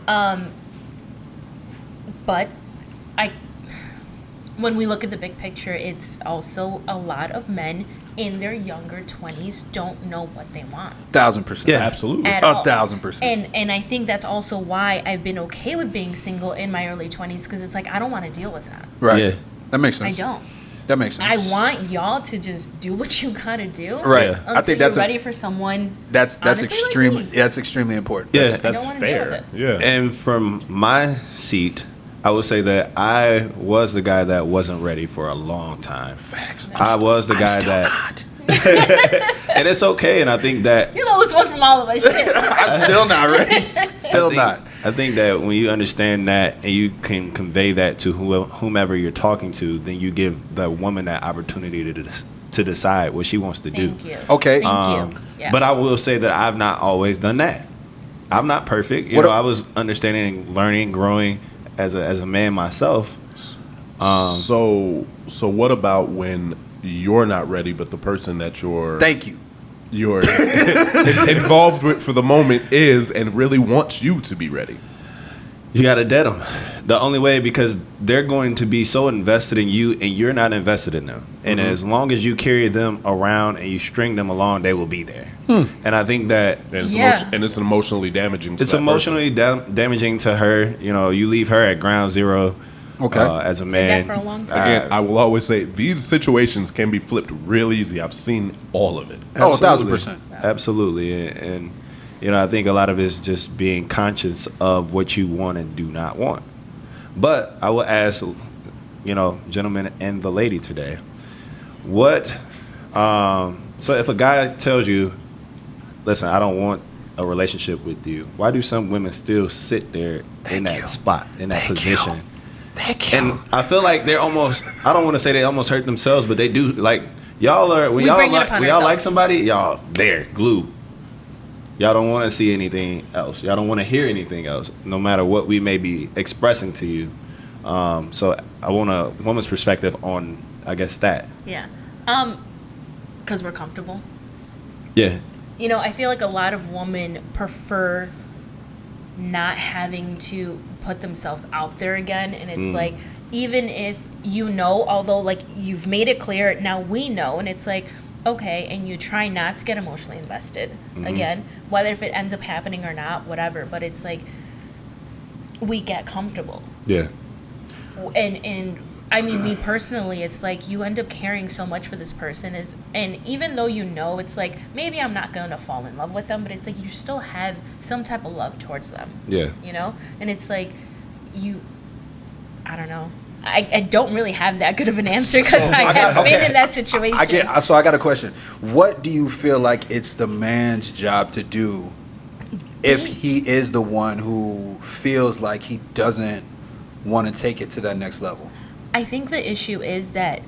But when we look at the big picture, it's also a lot of men in their younger 20s don't know what they want 1,000%. Yeah. Absolutely. at A all. 1,000%. And I think that's also why I've been okay with being single in my early 20s, because it's like I don't want to deal with that. Right. Yeah. That makes I sense. don't. That makes I sense. want y'all to just do what you gotta do. Right. Yeah. Until I think you're that's ready for someone. that's honestly like extremely me. that's extremely important. Yeah. I That's don't wanna deal with fair. it. Yeah. And from my seat, I would say that I was the guy that wasn't ready for a long time. Facts. I was the I'm guy still that, not. and it's okay. And I think that You're the lowest one from all of us. Shit. I'm still not ready. Still not. I think that when you understand that and you can convey that to whomever you're talking to, then you give the woman that opportunity to decide what she wants to do. Thank you. Okay. Thank you. Yeah. But I will say that I've not always done that. I'm not perfect. You What know, a- I was understanding, learning, growing as a man myself. So what about when you're not ready, but the person that Thank you. you're involved with for the moment is and really wants you to be ready? You got to dead them. The only way, because they're going to be so invested in you and you're not invested in them. And as long as you carry them around and you string them along, they will be there. And I think that And it's, Yeah. and it's emotionally damaging to it's that emotionally damaging to her. You know, you leave her at ground zero. Okay. As a man. that for a long time. person. Again, I will always say these situations can be flipped real easy. I've seen all of it. Oh, Absolutely. 1,000%. Absolutely. And, you know, I think a lot of it is just being conscious of what you want and do not want. But I will ask, you know, gentlemen and the lady today, what, so if a guy tells you, listen, I don't want a relationship with you, why do some women still sit there in that spot, in that position? Thank you. And I feel like they're almost, I don't want to say they almost hurt themselves, but they do. Like, y'all are, when We y'all bring it like, upon when y'all like ourselves. somebody, y'all there, glue. Y'all don't want to see anything else. Y'all don't want to hear anything else, no matter what we may be expressing to you. So I want a woman's perspective on, I guess, that. Yeah. Because we're comfortable. Yeah. You know, I feel like a lot of women prefer not having to put themselves out there again. And it's like, even if you know, although like you've made it clear, now we know, and it's like, okay, and you try not to get emotionally invested again, whether if it ends up happening or not, whatever. But it's like, we get comfortable. Yeah. And I mean, me personally, it's like you end up caring so much for this person and even though you know, it's like maybe I'm not going to fall in love with them, but it's like you still have some type of love towards them. Yeah. You know? And it's like I don't know. I don't really have that good of an answer because So, I have okay. been in that situation. So I got a question. What do you feel like it's the man's job to do if he is the one who feels like he doesn't want to take it to that next level? I think the issue is that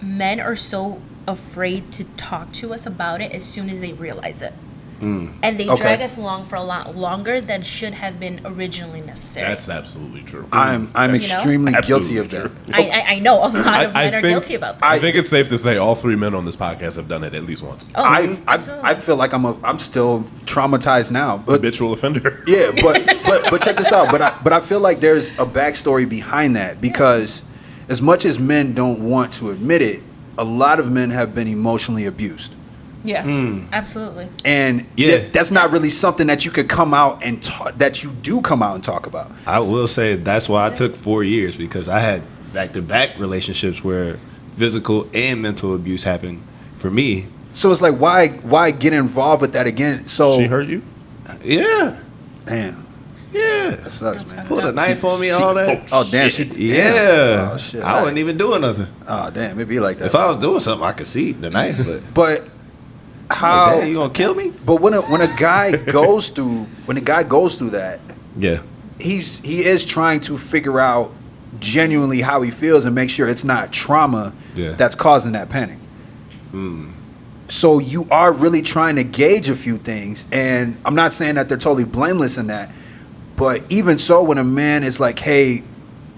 men are so afraid to talk to us about it as soon as they realize it. And they Okay. drag us along for a lot longer than should have been originally necessary. That's absolutely true. I'm extremely guilty of that. Absolutely I know a lot of men are think- guilty about that. I think it's safe to say all three men on this podcast have done it at least once. Oh, absolutely. I feel like I'm still traumatized now, but Habitual offender. yeah, but check this out. But I feel like there's a backstory behind that, because as much as men don't want to admit it, a lot of men have been emotionally abused. Yeah, absolutely. And that's not really something that you could come out and that you do come out and talk about. I will say that's why I took 4 years, because I had back-to-back relationships where physical and mental abuse happened for me. So it's like, why get involved with that again? So She hurt you? Yeah, damn, yeah. that sucks, man. Pulled a knife on me, all that. Oh damn, she Yeah. Oh shit. I wasn't even doing nothing. Oh damn, it be like that. If I was doing something, I could see the knife, but But how? like, "Dad, you gonna kill me?" But when a guy goes through that, Yeah. he is trying to figure out genuinely how he feels and make sure it's not trauma that's causing that panic. So you are really trying to gauge a few things, and I'm not saying that they're totally blameless in that, but even so, when a man is like, hey,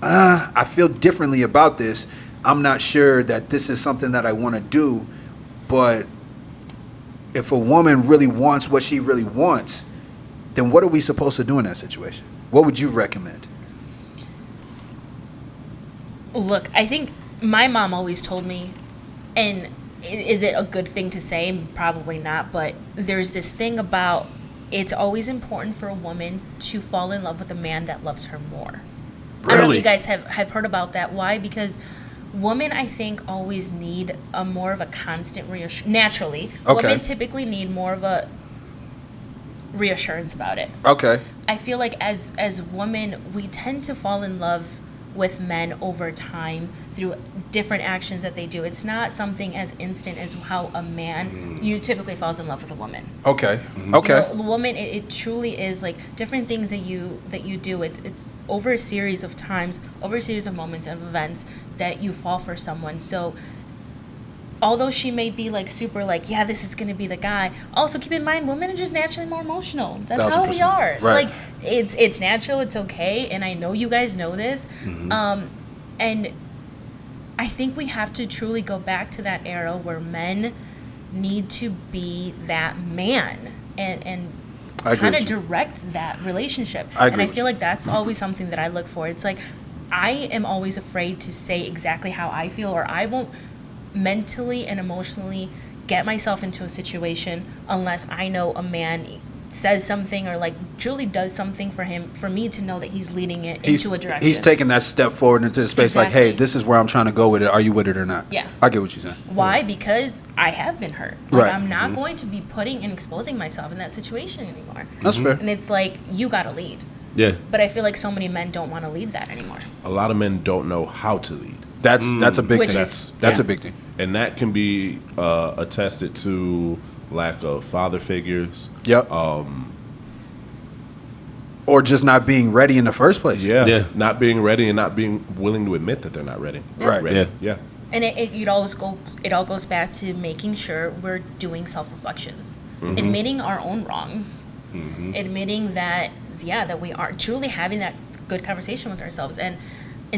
I feel differently about this, I'm not sure that this is something that I want to do, but if a woman really wants what she really wants, then what are we supposed to do in that situation? What would you recommend? Look, I think my mom always told me, and is it a good thing to say? Probably not, but there's this thing about it's always important for a woman to fall in love with a man that loves her more. I don't know if Really? you guys have heard about that. Why? Because women, I think, always need a more of a constant reassurance. Naturally, Okay. women typically need more of a reassurance about it. Okay. I feel like as women, we tend to fall in love with men over time through different actions that they do. It's not something as instant as how a man you typically falls in love with a woman. Okay. Okay. You know, the woman, it truly is like different things that you do. It's over a series of times, over a series of moments and events that you fall for someone. So although she may be like super like, yeah, this is gonna be the guy, also keep in mind women are just naturally more emotional. That's how we 1000%. are. Right. Like it's natural, it's okay, and I know you guys know this. And I think we have to truly go back to that era where men need to be that man and I agree kind of with you. direct that relationship. I agree And I with feel you. like that's always something that I look for. It's like I am always afraid to say exactly how I feel, or I won't mentally and emotionally get myself into a situation unless I know a man says something or like truly does something for me to know that he's leading it into a direction. He's taking that step forward into the space like, hey, Exactly. this is where I'm trying to go with it. Are you with it or not? Yeah. I get what you're saying. Why? Because I have been hurt. Like, Right. I'm not going to be putting and exposing myself in that situation anymore. That's fair. And it's like, you got to lead. Yeah. But I feel like so many men don't want to lead that anymore. A lot of men don't know how to lead. That's a big Which thing. is- That's yeah. a big thing. And that can be attested to lack of father figures. Yep. Or just not being ready in the first place. Yeah. Not being ready and not being willing to admit that they're not ready. Right. Ready. Yeah. And it all goes back to making sure we're doing self-reflections, admitting our own wrongs, admitting that we are truly having that good conversation with ourselves and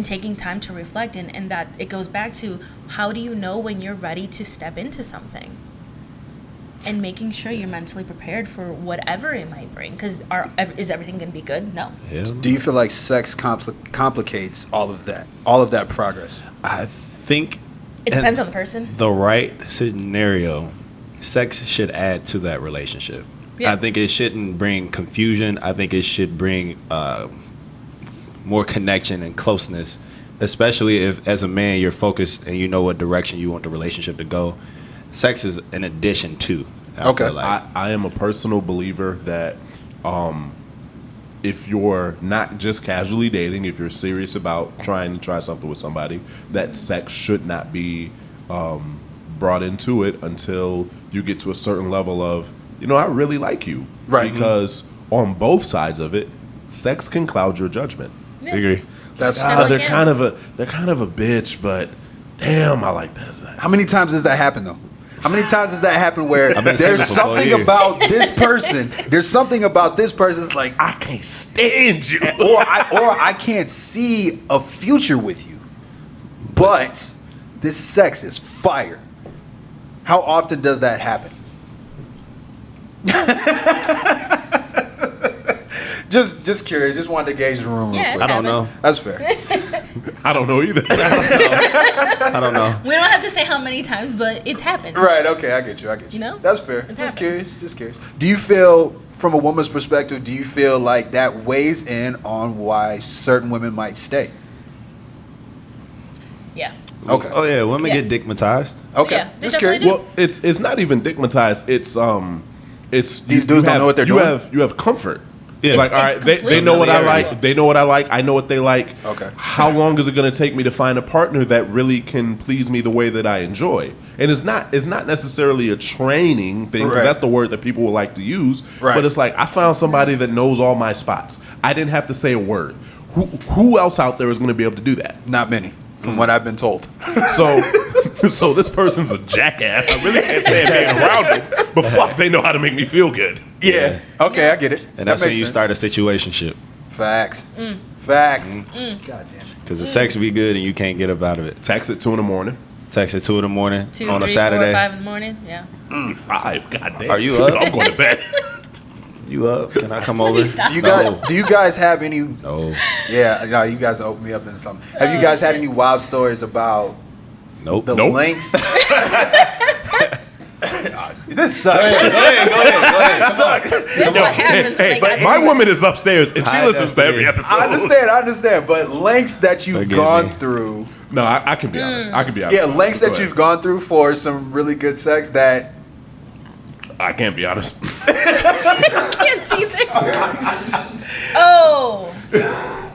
taking time to reflect, and that it goes back to how do you know when you're ready to step into something, and making sure you're mentally prepared for whatever it might bring, because is everything going to be good? No. Do you feel like sex complicates all of that progress? I think It depends on the person. the right scenario, sex should add to that relationship. Yeah. I think it shouldn't bring confusion. I think it should bring more connection and closeness, especially if, as a man, you're focused and you know what direction you want the relationship to go. Sex is an addition to. I feel like. I am a personal believer that if you're not just casually dating, if you're serious about trying to try something with somebody, that sex should not be brought into it until you get to a certain level of, I really like you. Right. Because on both sides of it, sex can cloud your judgment. Yeah. Agree. That's Definitely they're can. kind of a bitch, but damn, I like that side. how many times does that happen though? How many times does that happen where I've been there's single for 4 something years. about this person? There's something about this person. It's like, I can't stand you. or I can't see a future with you. But this sex is fire. How often does that happen? Just curious. Just wanted to gauge the room. real Yeah, quick. I don't know. That's fair. I don't know either. I don't know. We don't have to say how many times, but it's happened. Right. Okay. I get you. You know? That's fair. It's Just happened. curious. Just curious. Do you feel, from a woman's perspective, do you feel like that weighs in on why certain women might stay? Yeah. Okay. Oh yeah, women Yeah. get dickmatized. Okay. Yeah, they Just definitely curious. do. Well, it's not even stigmatized. It's These dudes don't know what they're doing? You have comfort. Yeah. Like, It's all right, they completely know what I familiarity. like. They know what I like. I know what they like. Okay. How long is it going to take me to find a partner that really can please me the way that I enjoy? And it's not necessarily a training thing, because Right. that's the word that people would like to use. Right. But it's like, I found somebody that knows all my spots. I didn't have to say a word. Who else out there is going to be able to do that? Not many, from what I've been told. So, so this person's a jackass. I really can't stand being around him, but fuck, they know how to make me feel good. Yeah. Okay, I get it. And that's That when makes you sense. start a situationship. Facts. Facts. Mm. God damn it. Because the sex be good and you can't get up out of it. Text at 2 a.m. Text at 2 in the morning 2, on 3, a Saturday. 4, 5 in the morning. Yeah. 5. Goddamn. Are you up? I'm going to bed. You up? Can I come Let me over? stop. Do you guys have any? No. Yeah, no, you guys opened me up in something. Have you guys had any wild stories about Nope. the Nope. links? This sucks. Go ahead. This sucks. That's what happens. Hey, when they got my to- woman is upstairs and she I listens to every definitely- episode. I understand, but links that you've Forgive gone me. through. No, I can be honest. I can be honest. Yeah, links Go that ahead. you've gone through for some really good sex that. I can't be honest. can't see there. Oh.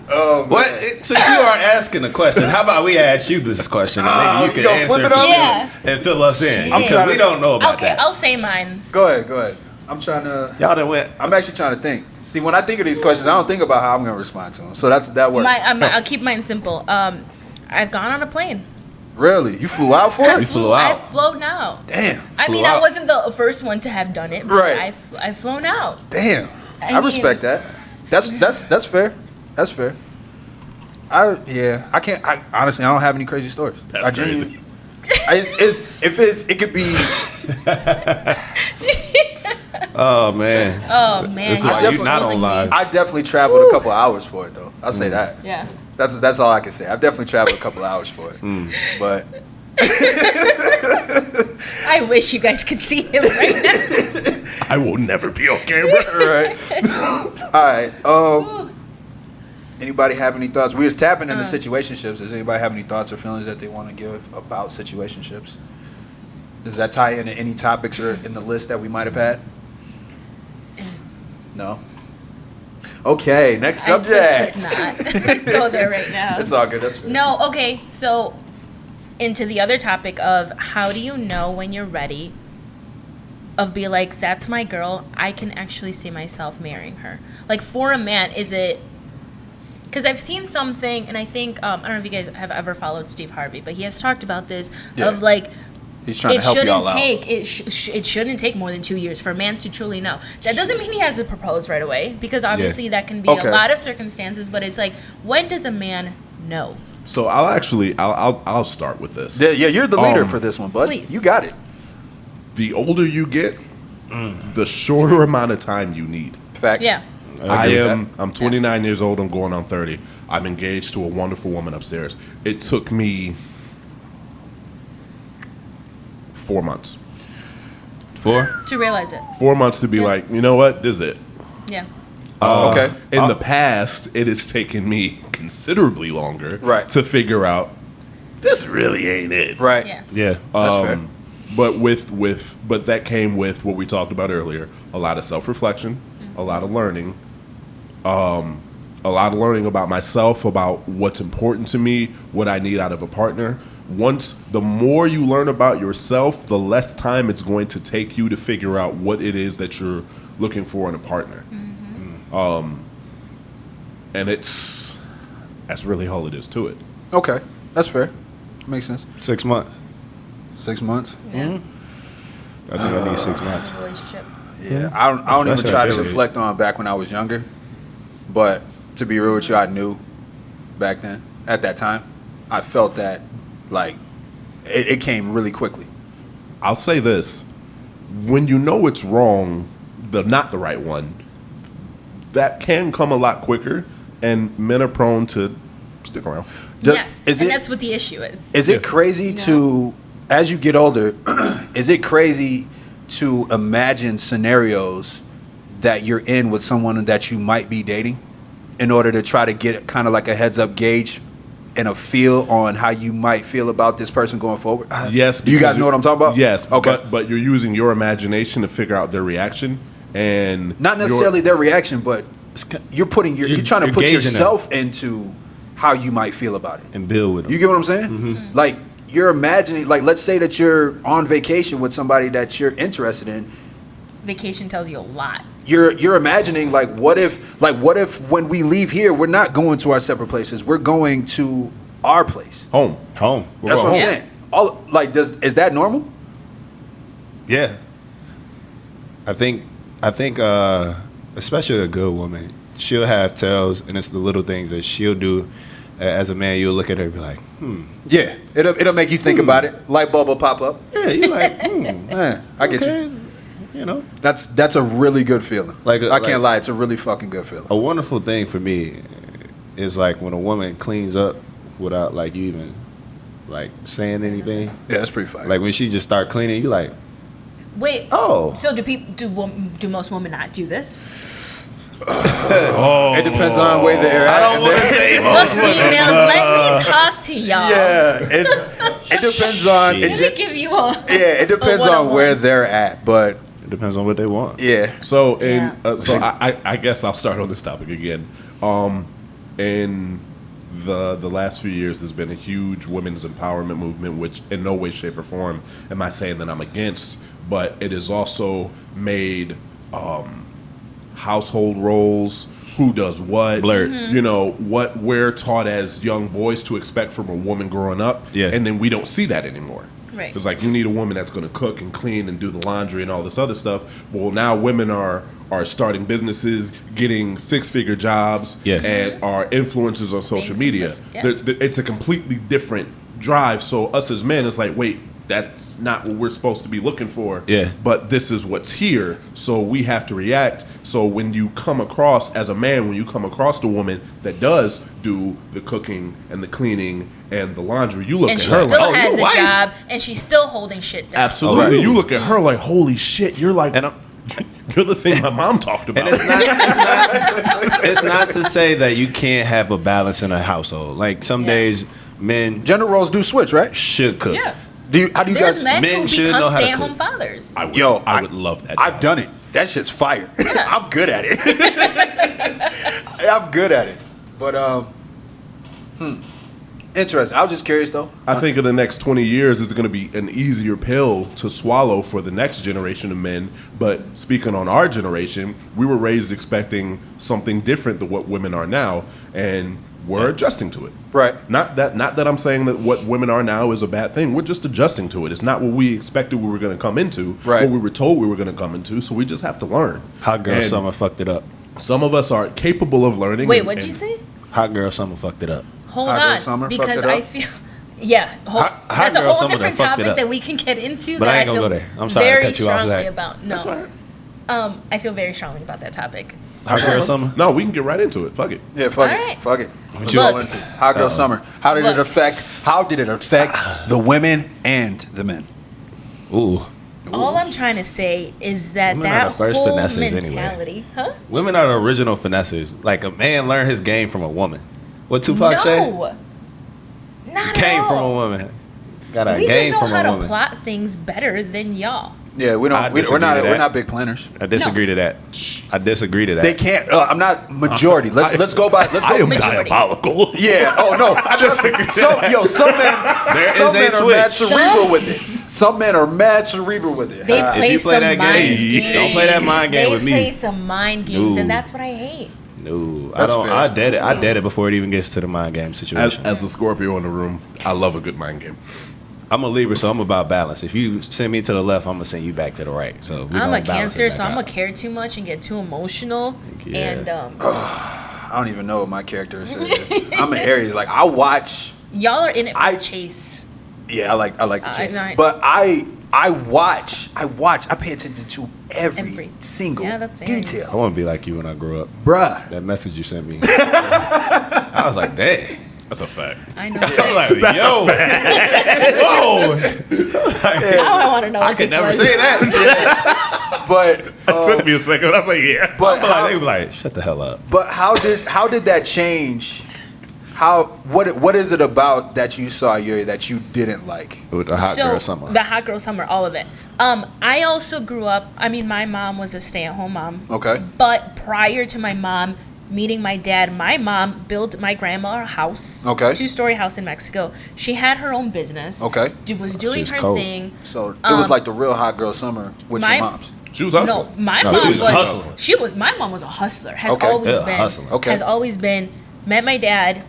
Oh, What? Since you are asking a question, how about we ask you this question and maybe you you can gonna answer flip it up? Yeah. and fill us in. I'm Because trying we to- don't know about Okay, that. I'll say mine. Go ahead. I'm trying to. Y'all done went. I'm actually trying to think. See, when I think of these questions, I don't think about how I'm going to respond to them. So that works. I'll keep mine simple. I've gone on a plane. Really? You flew out for You it? flew out. I've flown out. Damn. I mean, Flew I out. wasn't the first one to have done it, but Right. I've flown out. Damn. I I mean- respect that. That's fair. That's fair. I can't. Honestly, I don't have any crazy stories. That's I genuinely- it could be. Oh man. Oh man, This is y'all why you're you not exposing me. online. I definitely traveled a couple hours for it though. I'll say that. Yeah. That's all I can say. I've definitely traveled a couple hours for it. But I wish you guys could see him right now. I will never be on camera. right. All right. Anybody have any thoughts? We was tapping into situationships. Does anybody have any thoughts or feelings that they want to give about situationships? Does that tie into any topics or in the list that we might have had? No. Okay. Next subject. Let's just not go there right now. It's all good. That's fair. No, okay. So, into the other topic of how do you know when you're ready? Of be like, that's my girl. I can actually see myself marrying her. Like for a man, is it? Because I've seen something, and I think I don't know if you guys have ever followed Steve Harvey, but he has talked about this Yeah. of like. He's trying It to help shouldn't y'all out. take it shouldn't take more than 2 years for a man to truly know. That doesn't mean he has to propose right away, because obviously that can be Okay. a lot of circumstances. But it's like, when does a man know? So I'll start with this. Yeah, you're the leader for this one, bud. please. You got it. The older you get, the shorter amount of time you need. Facts. Yeah. I'm 29 years old. I'm going on 30. I'm engaged to a wonderful woman upstairs. It took me 4 months. 4? To realize it. 4 months to be Yeah. like, you know what, this is it. Yeah. Okay. In the past, it has taken me considerably longer Right. to figure out this really ain't it. Right. Yeah. Yeah. That's fair. But but that came with what we talked about earlier, a lot of self-reflection, a lot of learning, a lot of learning about myself, about what's important to me, what I need out of a partner. The more you learn about yourself, the less time it's going to take you to figure out what it is that you're looking for in a partner. And it's That's really all it is to it. Okay, that's fair. Makes sense. 6 months. 6 months. Yeah. I think I need 6 months. Relationship. Yeah, I don't even That's try to okay. reflect on back when I was younger, but to be real with you, I knew back then. At that time, I felt that like it came really quickly. I'll say this: when you know it's wrong, not the right one, that can come a lot quicker, and men are prone to stick around. Yes, is and it- that's what the issue is. Is it crazy to, as you get older, is it crazy to imagine scenarios that you're in with someone that you might be dating in order to try to get kind of like a heads up gauge and a feel on how you might feel about this person going forward? Yes. Do you guys because know what I'm talking about? Yes. Okay. But you're using your imagination to figure out their reaction, and Not necessarily their reaction, but you're putting you're trying to you're put gauging yourself into how you might feel about it. And build with them. You get what I'm saying? Like you're imagining, like let's say that you're on vacation with somebody that you're interested in. Vacation tells you a lot. You're imagining like what if when we leave here we're not going to our separate places, we're going to our place. home. Home. That's what I'm Yeah. saying. All like is that normal? Yeah. I think especially a good woman, she'll have tells, and it's the little things that she'll do. As a man, you'll look at her and be like, Yeah, it'll make you think about it. Light bulb will pop up. yeah, you're like, I get you. okay, you know. That's a really good feeling. Like- I can't lie, it's a really fucking good feeling. A wonderful thing for me is like when a woman cleans up without like you even like saying anything. Yeah, that's pretty fire. Like when she just start cleaning, you like, Wait. oh, So do most women not do this? it depends on where they're at. I don't want to say Look, females, let me talk to y'all. Yeah, it depends on Shit. Let me give you a. yeah, it depends on 101. where they're at, but it depends on what they want. yeah. So Yeah. so I guess I'll start on this topic again. In the last few years, there's been a huge women's empowerment movement, which in no way, shape, or form am I saying that I'm against, but it has also made household roles, who does what, Blurred. you know, what we're taught as young boys to expect from a woman growing up, Yeah. and then we don't see that anymore. Right. It's like you need a woman that's going to cook and clean and do the laundry and all this other stuff. Well, now women are starting businesses, getting 6-figure jobs, Yeah. and are influencers on social Basically, media. yeah. It's a completely different drive. So us as men, it's like, wait, that's not what we're supposed to be looking for. Yeah. But this is what's here, so we have to react. So when you come across, as a man, when you come across a woman that does do the cooking and the cleaning and the laundry, you look And at she her still like, has your a wife? job, and she's still holding shit down. Absolutely. Right. You look at her like, holy shit, you're like, And you're the thing my mom talked about. And it's not to say that you can't have a balance in a household. Like some Yeah. days, men Gender roles do switch, right? should cook. Yeah. How do you There's guys? men men who should know become how to stay-at-home cook. fathers. I would, Yo, I would love that. I've done it. That shit's fire. I'm good at it. I'm good at it. But interesting. I was just curious though. I think in the next 20 years, it's going to be an easier pill to swallow for the next generation of men. But speaking on our generation, we were raised expecting something different than what women are now, and we're adjusting to it. Right. Not that I'm saying that what women are now is a bad thing. We're just adjusting to it. It's not what we expected we were going to come into. Right. What we were told we were going to come into. So we just have to learn. Hot girl And summer fucked it up. Some of us are capable of learning. Wait, and- what'd you and- say? Hot girl summer fucked it up. Hold Hot girl on, summer fucked because it I up? feel. Yeah, Hot that's a girl whole summer different done fucked it topic up. that we can get into. But that I ain't gonna feel go there. I'm sorry to very cut you off, strongly Zach. about. No, That's all right. I feel very strongly about that topic. Hot girl summer. No, we can get right into it. Fuck it. Yeah, fuck All it. right. Fuck it. Let's Look. roll into it. Hot girl summer. How did it Look. affect the women and the men? Ooh, All I'm trying to say is that Women are that the first whole finessers anyway. mentality, huh? women are the original finessers. Like a man learned his game from a woman. What Tupac say? No, not Came at from all. a woman. Got a We just game know from how a to woman. plot things better than y'all. Yeah, we I don't. We're disagree not. with We're that. not big planners. I disagree to that. I disagree to that. They can't. I'm not majority. Let's go by. Let's go. I am Majority. diabolical. Yeah. Oh no. Some men. Some is men a are mad switch. cerebral with it. Some men are mad cerebral with it. They If play you play some that mind game, games. don't play that mind game they with me. play some mind games, and No. that's what I hate. No, That's I don't. fair. I dead it before it even gets to the mind game situation. As a Scorpio in the room, I love a good mind game. I'm a Libra, so I'm about balance. If you send me to the left, I'm gonna send you back to the right. So I'm a Cancer, so I'm gonna care too much and get too emotional. Yeah. And I don't even know what my character is. I'm an Aries. Like, I watch. y'all are in it for I- the chase. Yeah, I like the chase. I- But I watch. I pay attention to every single Yeah, that's Aries. detail. I want to be like you when I grow up. Bruh. That message you sent me. I was like, dang. That's a fact. I know. I'm like, yo, whoa. Now I want to know. I what could this never was. say that. But It took me a second. I was like, yeah. but They how, be like, shut the hell up. but how did that change? What is it about that you saw, Yuri, that you didn't like? With the hot girl summer. The hot girl summer, all of it. I also grew up. I mean, my mom was a stay-at-home mom. Okay. But prior to my mom meeting my dad, my mom built my grandma a house. Okay. 2-story house in Mexico. She had her own business. Okay. Was doing She's her cold. thing. So it was like the real hot girl summer with my- your moms. She was No, hustling. my No, mom she was was. a hustler. My mom was a hustler. Has Okay. always Yeah, been. hustler. Okay. Has always been. Met my dad,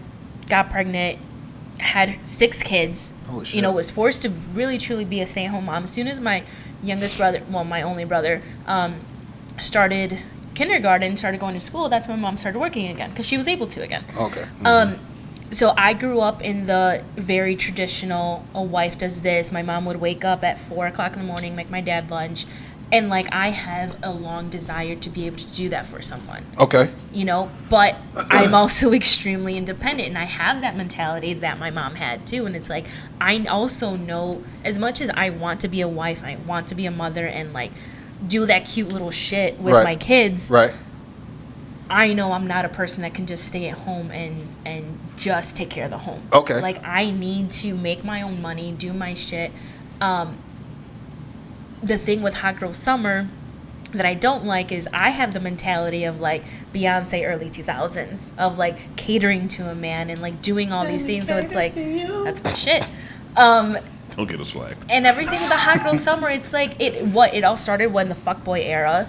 got pregnant, had 6 kids. Holy shit. You know, was forced to really truly be a stay-at-home mom. As soon as my youngest brother, well, my only brother, started kindergarten, started going to school, that's when mom started working again because she was able to again. Okay. So I grew up in the very traditional, a wife does this. My mom would wake up at 4 o'clock in the morning, make my dad lunch. And like, I have a long desire to be able to do that for someone, Okay. you know, but I'm also extremely independent and I have that mentality that my mom had too. And it's like, I also know as much as I want to be a wife, I want to be a mother and like do that cute little shit with Right. my kids. Right. I know I'm not a person that can just stay at home and just take care of the home. Okay. Like, I need to make my own money, do my shit. The thing with Hot Girl Summer that I don't like is I have the mentality of like Beyonce early 2000s of like catering to a man and like doing all these things. So it's like, that's my shit. Don't get us flagged. And everything with the Hot Girl Summer, it's like, it all started when the fuckboy era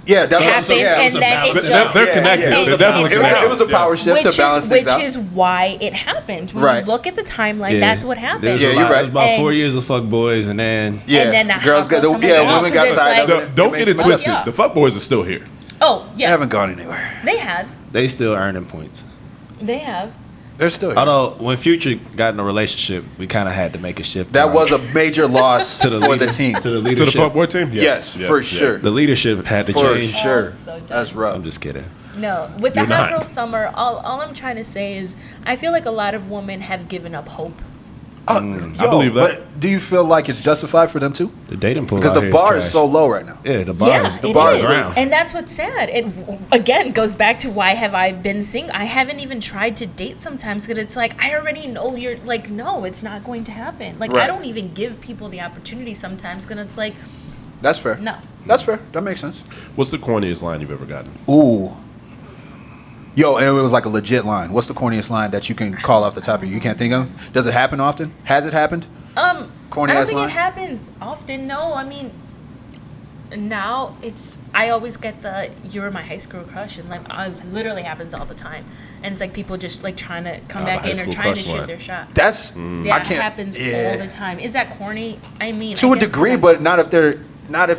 Yeah, that's happens, what I'm saying. and then it's just They're connected. yeah. They're definitely It was- connected. It was a power shift to balance things out. which is why it happened. When Right. you look at the timeline, that's what happened. There's Yeah, a you're lot- right. It was about And- 4 years of fuck boys, and then Yeah, And then the girls hot got girl the, summer's yeah, off, women 'cause got it's tied like- up. Don't It get made it some twisted. Yeah. The fuckboys are still here. Oh, They yeah. haven't gone anywhere. They have. they still earning points. They have. They're still here. Although when Future got in a relationship, we kind of had to make a shift. That around was a major loss to the for leader- the team. to the To the leadership. fuckboy team? Yeah. Yes, Yeah, for yeah. sure. The leadership had to For change. sure. Oh, so dumb. That's rough. I'm just kidding. No. With the You're Hot not. Girl Summer, all I'm trying to say is I feel like a lot of women have given up hope. I believe that. But do you feel like it's justified for them too? The dating pool Because out the here bar is trash. so low right now. Yeah, the bar Yeah, is it the bar bar is is around. And that's what's sad. It again goes back to why have I been single? I haven't even tried to date sometimes because it's like I already know you're like no, it's not going to happen. Like Right. I don't even give people the opportunity sometimes because it's like That's fair. no. That's fair. That makes sense. What's the corniest line you've ever gotten? Ooh. Yo, and it was like a legit line. What's the corniest line that you can call off the top of you can't think of? Does it happen often? Has it happened? Corny I don't ass think line? it happens often. No, I mean, now it's. I always get the "you're my high school crush" and like it literally happens all the time. And it's like people just like trying to come Oh, back the in high or school trying to crush shoot line. their shot. That's Yeah, I it can't. happens yeah. all the time. Is that corny? I mean, To I a guess degree, 'cause but not if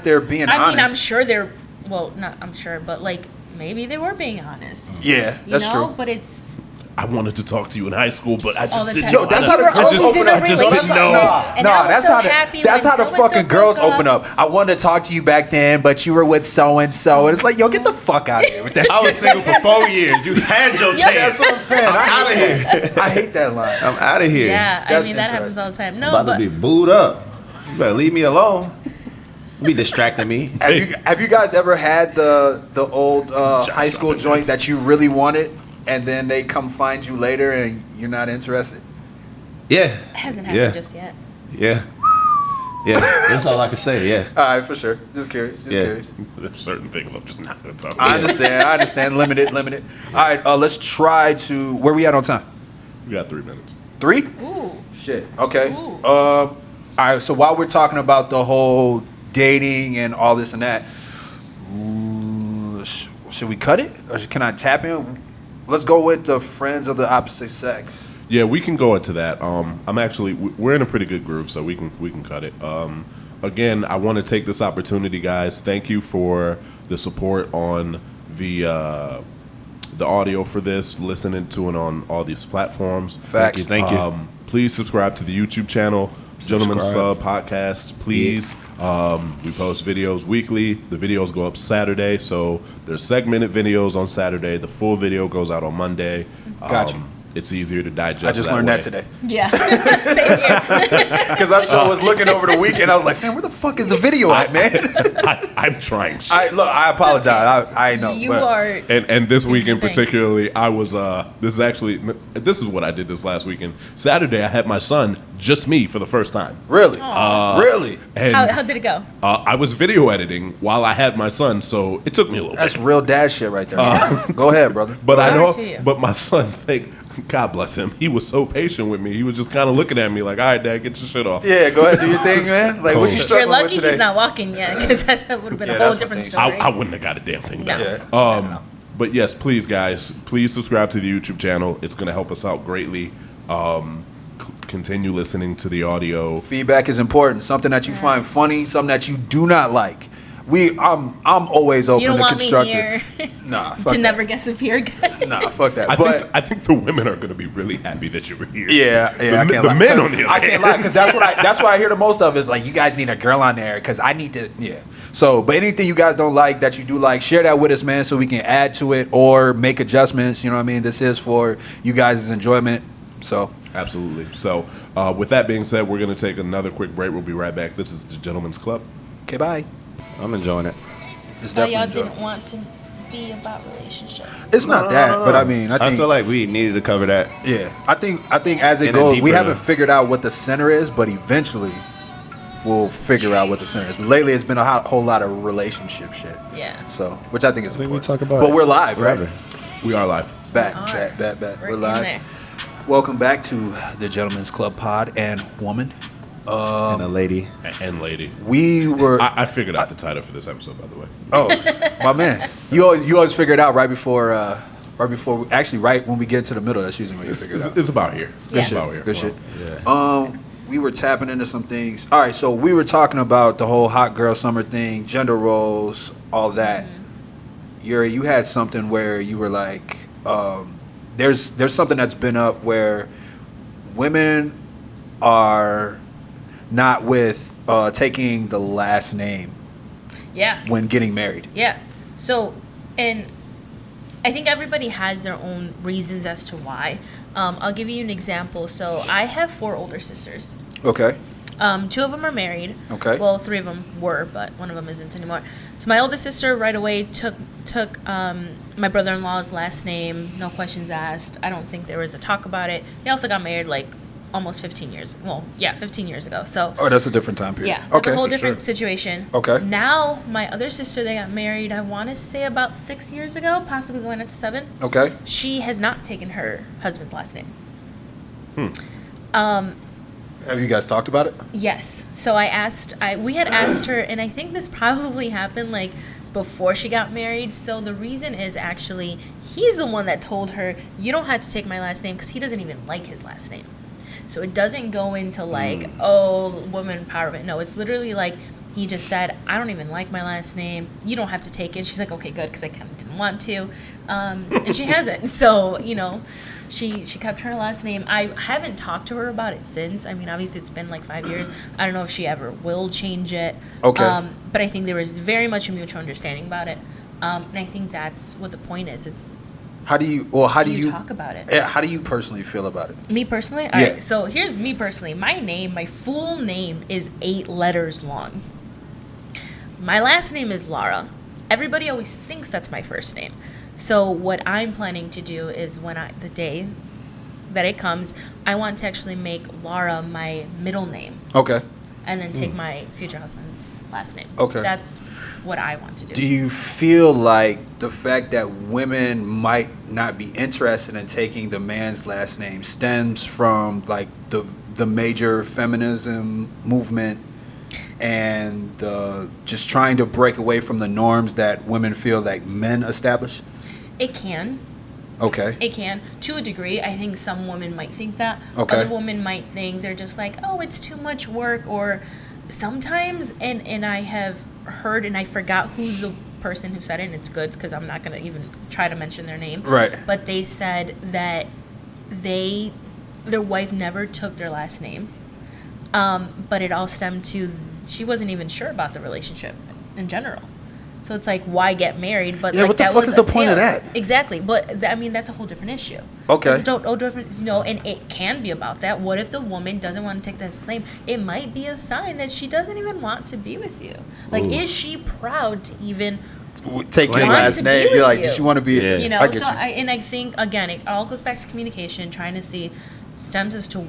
they're being I honest. mean, I'm sure they're. Well, not I'm sure, but like maybe they were being honest. Yeah, You that's know, true. but it's I wanted to talk to you in high school, but I all just the didn't time. know. that's You how the were girls always open in a up. I just didn't relationship, know. and I was so happy That's when how the so-and-so fucking girls broke open up. I wanted to talk to you back then, but you were with so and so, and it's like, yo, get the fuck out of here with that I was shit. single for 4 years. You had your Yeah, chance. that's what I'm saying. I'm I outta hate that. I hate that line. I'm out of here. Yeah, I That's mean that happens interesting. all the time. No, About but to be booed up. You better leave me alone. Be distracting me. Have you guys ever had the old high school joint that you really wanted, and then they come find you later and you're not interested? Yeah. it hasn't happened Yeah. just yet. Yeah. Yeah. That's all I can say. Yeah. All right, for sure. Just curious. Just Yeah. curious. There's certain things I'm just not going to talk I about. understand. Limited. All right, let's try to. Where we at on time? We got 3 minutes. 3? Ooh. Shit. Okay. Ooh. All right. So while we're talking about the whole dating and all this and that, Should we cut it, or can I tap in? Let's go with the friends of the opposite sex. Yeah, we can go into that. We're in a pretty good groove, so we can cut it. Again, I want to take this opportunity, guys. Thank you for the support on the audio for this, listening to it on all these platforms. Facts. Thank you. Please subscribe to the YouTube channel, Gentlemen's Club Podcast. Please. We post videos weekly. The videos go up Saturday, so there's segmented videos on Saturday. The full video goes out on Monday. Gotcha. It's easier to digest. I just learned way. that today. Yeah. Same here. Because I was looking over the weekend. I was like, man, where the fuck is the video at, man? I'm trying. I apologize. I know. You but are. And this doing weekend your thing. particularly, I was. This is what I did this last weekend. Saturday, I had my son, just me, for the first time. Really? Aw. Really? And How did it go? I was video editing while I had my son, so it took me a little That's bit. real dad shit right there. man. Go ahead, brother. But I Power to you. know. But my son, God bless him, he was so patient with me. He was just kind of looking at me like, "All right, Dad, get your shit off." Yeah, go ahead, do your thing, man. Like, what you You're struggling with lucky today? he's not walking yet, because that would have been Yeah, a whole that's what different they- story. I wouldn't have got a damn thing No. done. Yeah. But yes, please, guys, please subscribe to the YouTube channel. It's going to help us out greatly. Continue listening to the audio. Feedback is important. Something that you find funny, something that you do not like. I'm always open You don't to want me constructive. here Nah, fuck to that. never guess if you're good. Nah, fuck that. I think the women are going to be really happy that you were here. Yeah, I The can't lie. men on the other I can't hand. lie because that's what I hear the most of is like, you guys need a girl on there because I need to. Yeah. So, but anything you guys don't like that you do like, share that with us, man, so we can add to it or make adjustments. You know what I mean? This is for you guys' enjoyment. So, Absolutely. So, with that being said, we're going to take another quick break. We'll be right back. This is the Gentlemen's Club. okay, bye. I'm enjoying it. It's But definitely y'all enjoyable. didn't want to be about relationships. It's not that, but I mean, I think feel like we needed to cover that. yeah, I think as it In a goes, we deeper- haven't figured out what the center is, but eventually we'll figure out what the center is. But lately, it's been a whole lot of relationship shit. Yeah. So, which I think is I think we important. talk about but it. we're live, right? Whatever. We are live. Back. We're We're in live. there. Welcome back to the Gentlemen's Club Pod and woman. And a lady. And lady. We were I figured out the title for this episode, by the way. oh my man. You always figure it out right before actually right when we get to the middle. That's usually when you figure it out. It's about here. Yeah. It's about here. Good shit. Yeah. We were tapping into some things. All right, so we were talking about the whole hot girl summer thing, gender roles, all that. Yuri, you had something where you were like, there's something that's been up where women are not with taking the last name Yeah. when getting married. Yeah. So, and I think everybody has their own reasons as to why. I'll give you an example. So I have 4 older sisters. Okay. 2 of them are married. Okay. Well, 3 of them were, but one of them isn't anymore. So my oldest sister right away took my brother-in-law's last name, no questions asked. I don't think there was a talk about it. They also got married like almost 15 years. Well, yeah, 15 years ago. So Oh, that's a different time period. yeah, that's Okay. a whole for different sure. situation. Okay. Now my other sister, they got married. I want to say about 6 years ago, possibly going up to 7. Okay. She has not taken her husband's last name. Have you guys talked about it? Yes. So we had asked her, and I think this probably happened like before she got married. So the reason is actually he's the one that told her, you don't have to take my last name, because he doesn't even like his last name. So it doesn't go into like, oh, woman empowerment. No, it's literally like he just said, I don't even like my last name. You don't have to take it. She's like, okay, good, because I kind of didn't want to. And she hasn't. So, she kept her last name. I haven't talked to her about it since. I mean, obviously it's been like 5 years. I don't know if she ever will change it. Okay. But I think there was very much a mutual understanding about it. And I think that's what the point is. It's How do you talk about it? Yeah, how do you personally feel about it? Me personally? Yeah. All right, so here's me personally. My full name is 8 letters long. My last name is Lara. Everybody always thinks that's my first name. So what I'm planning to do is the day that it comes, I want to actually make Lara my middle name Okay. and then take my future husband's last name. Okay. That's what I want to do. Do you feel like the fact that women might not be interested in taking the man's last name stems from like the major feminism movement and just trying to break away from the norms that women feel like men establish? It can. Okay. It can, to a degree. I think some women might think that. Okay. Other women might think they're just like, oh, it's too much work. Or sometimes, and I have heard, and I forgot who's the person who said it, and it's good because I'm not going to even try to mention their name. Right. But they said that their wife never took their last name. But it all stemmed to, she wasn't even sure about the relationship in general. So it's like, why get married? But Yeah, like, what the that fuck was is a the point of tale. that? Exactly, but I mean that's a whole different issue. Okay. It's different, and it can be about that. What if the woman doesn't want to take that name? It might be a sign that she doesn't even want to be with you. Like, is she proud to even Take your want last to be name. with You're like, you? does she want to be? Yeah. You know? I get So you. and I think again, it all goes back to communication, trying to see stems as to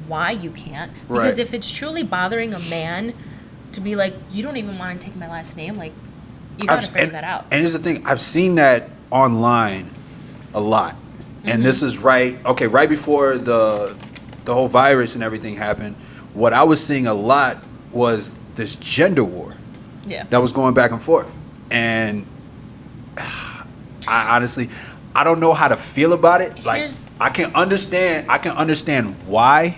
why you can't. Because Right. if it's truly bothering a man to be like, you don't even want to take my last name, like, you got to figure that out. And here's the thing, I've seen that online a lot. And this is right before the whole virus and everything happened. What I was seeing a lot was this gender war Yeah. that was going back and forth. And I honestly, I don't know how to feel about it. Like, Here's- I can understand why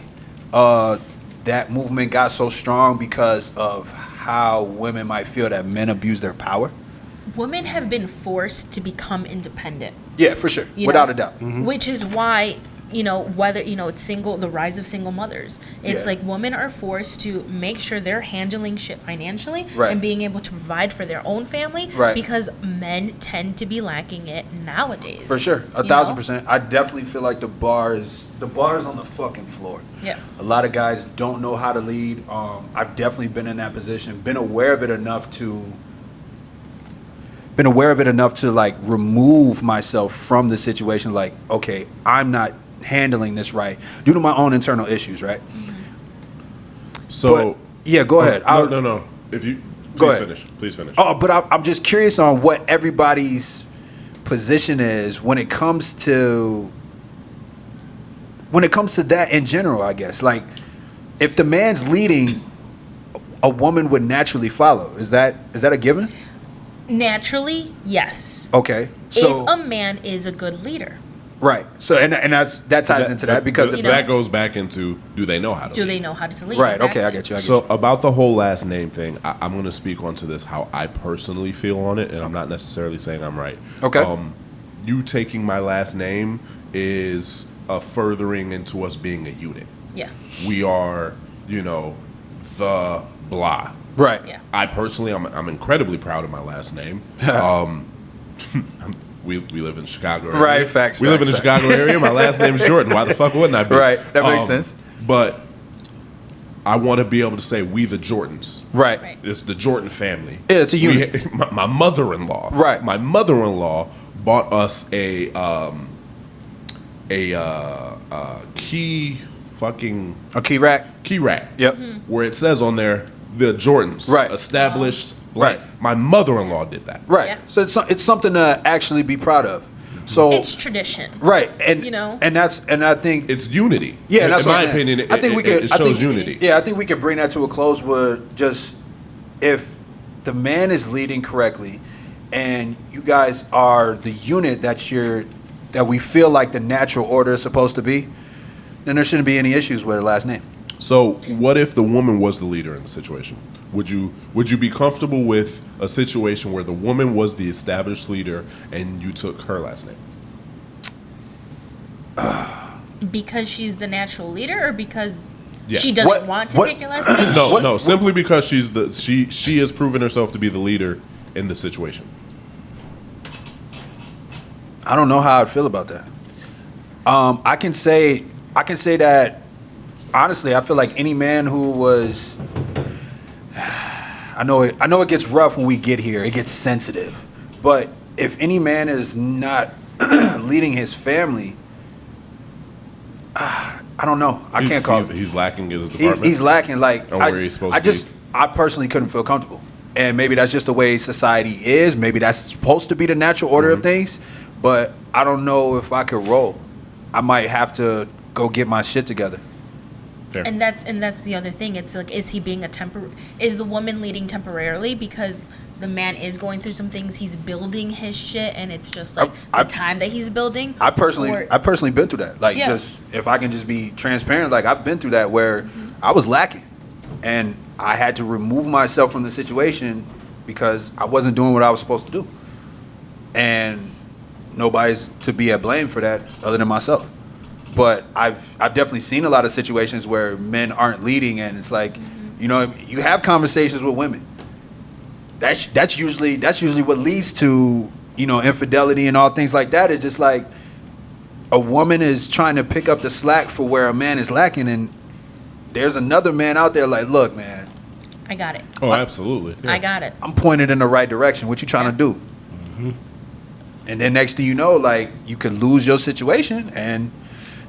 that movement got so strong, because of how women might feel that men abuse their power. Women have been forced to become independent. Yeah, for sure. You Without know? a doubt. Which is why, whether, it's the rise of single mothers. It's Yeah. like women are forced to make sure they're handling shit financially Right. and being able to provide for their own family, Right. because men tend to be lacking it nowadays. For sure. You know? 1,000%. I definitely feel like the bar is on the fucking floor. Yeah. A lot of guys don't know how to lead. I've definitely been in that position, been aware of it enough to like remove myself from the situation. Like, okay, I'm not handling this right due to my own internal issues, right? So But, yeah, go ahead. No. If you Go please ahead. finish. Please finish. Oh, but I'm just curious on what everybody's position is when it comes to that in general, I guess. Like, if the man's leading, a woman would naturally follow. Is that a given? Naturally, yes. Okay. So if a man is a good leader. right. So and that ties into that because You if know, that goes back into, do they know how to Do lead? they know how to lead? right. Exactly. Okay, I get you. So about the whole last name thing, I'm going to speak onto this how I personally feel on it, and I'm not necessarily saying I'm right. Okay. You taking my last name is a furthering into us being a unit. Yeah. We are, the blah. Right. Yeah. I personally, I'm incredibly proud of my last name. We live in Chicago area. Right, facts, We live in facts, the Chicago area. My last name is Jordan. Why the fuck wouldn't I be? Right, that makes sense. But I want to be able to say we the Jordans. Right. Right. It's the Jordan family. Yeah, it's a unit. My mother-in-law. Right. My mother-in-law bought us a key fucking A key rack. key rack. Yep. Where it says on there the Jordans. Right. Established. Right. My mother-in-law did that. Right. Yeah. So it's something to actually be proud of. So It's tradition. right, and and I think It's unity. yeah, in, that's in what my I'm saying. opinion. I think we could. It I shows think, unity. Yeah, I think we could bring that to a close with just if the man is leading correctly, and you guys are the unit that we feel like the natural order is supposed to be, then there shouldn't be any issues with the last name. So, what if the woman was the leader in the situation? Would you be comfortable with a situation where the woman was the established leader and you took her last name? Because she's the natural leader, or because Yes. she doesn't What- want to what- take your last name? No, What- no, simply because she has proven herself to be the leader in the situation. I don't know how I'd feel about that. I can say that honestly, I feel like any man who was, I know it gets rough when we get here. It gets sensitive, but if any man is not leading his family, I don't know. I can't call it. He's lacking in his department. He's lacking. Like Or where he's supposed to be. I personally couldn't feel comfortable, and maybe that's just the way society is. Maybe that's supposed to be the natural order of things, but I don't know if I could roll. I might have to go get my shit together. Fair. And that's the other thing. It's like, is he being is the woman leading temporarily because the man is going through some things, he's building his shit, and it's just like the time that he's building? I personally been through that. Like, Yeah. just if I can just be transparent, like I've been through that where I was lacking, and I had to remove myself from the situation because I wasn't doing what I was supposed to do, and nobody's to be at blame for that other than myself. But I've definitely seen a lot of situations where men aren't leading, and it's like, you know, you have conversations with women. That's usually what leads to, you know, infidelity and all things like that. It's just like a woman is trying to pick up the slack for where a man is lacking, and there's another man out there like, look, man, I got it. Oh, absolutely. Yeah. I got it. I'm pointed in the right direction. What you trying to do? And then next thing you know, like, you could lose your situation, and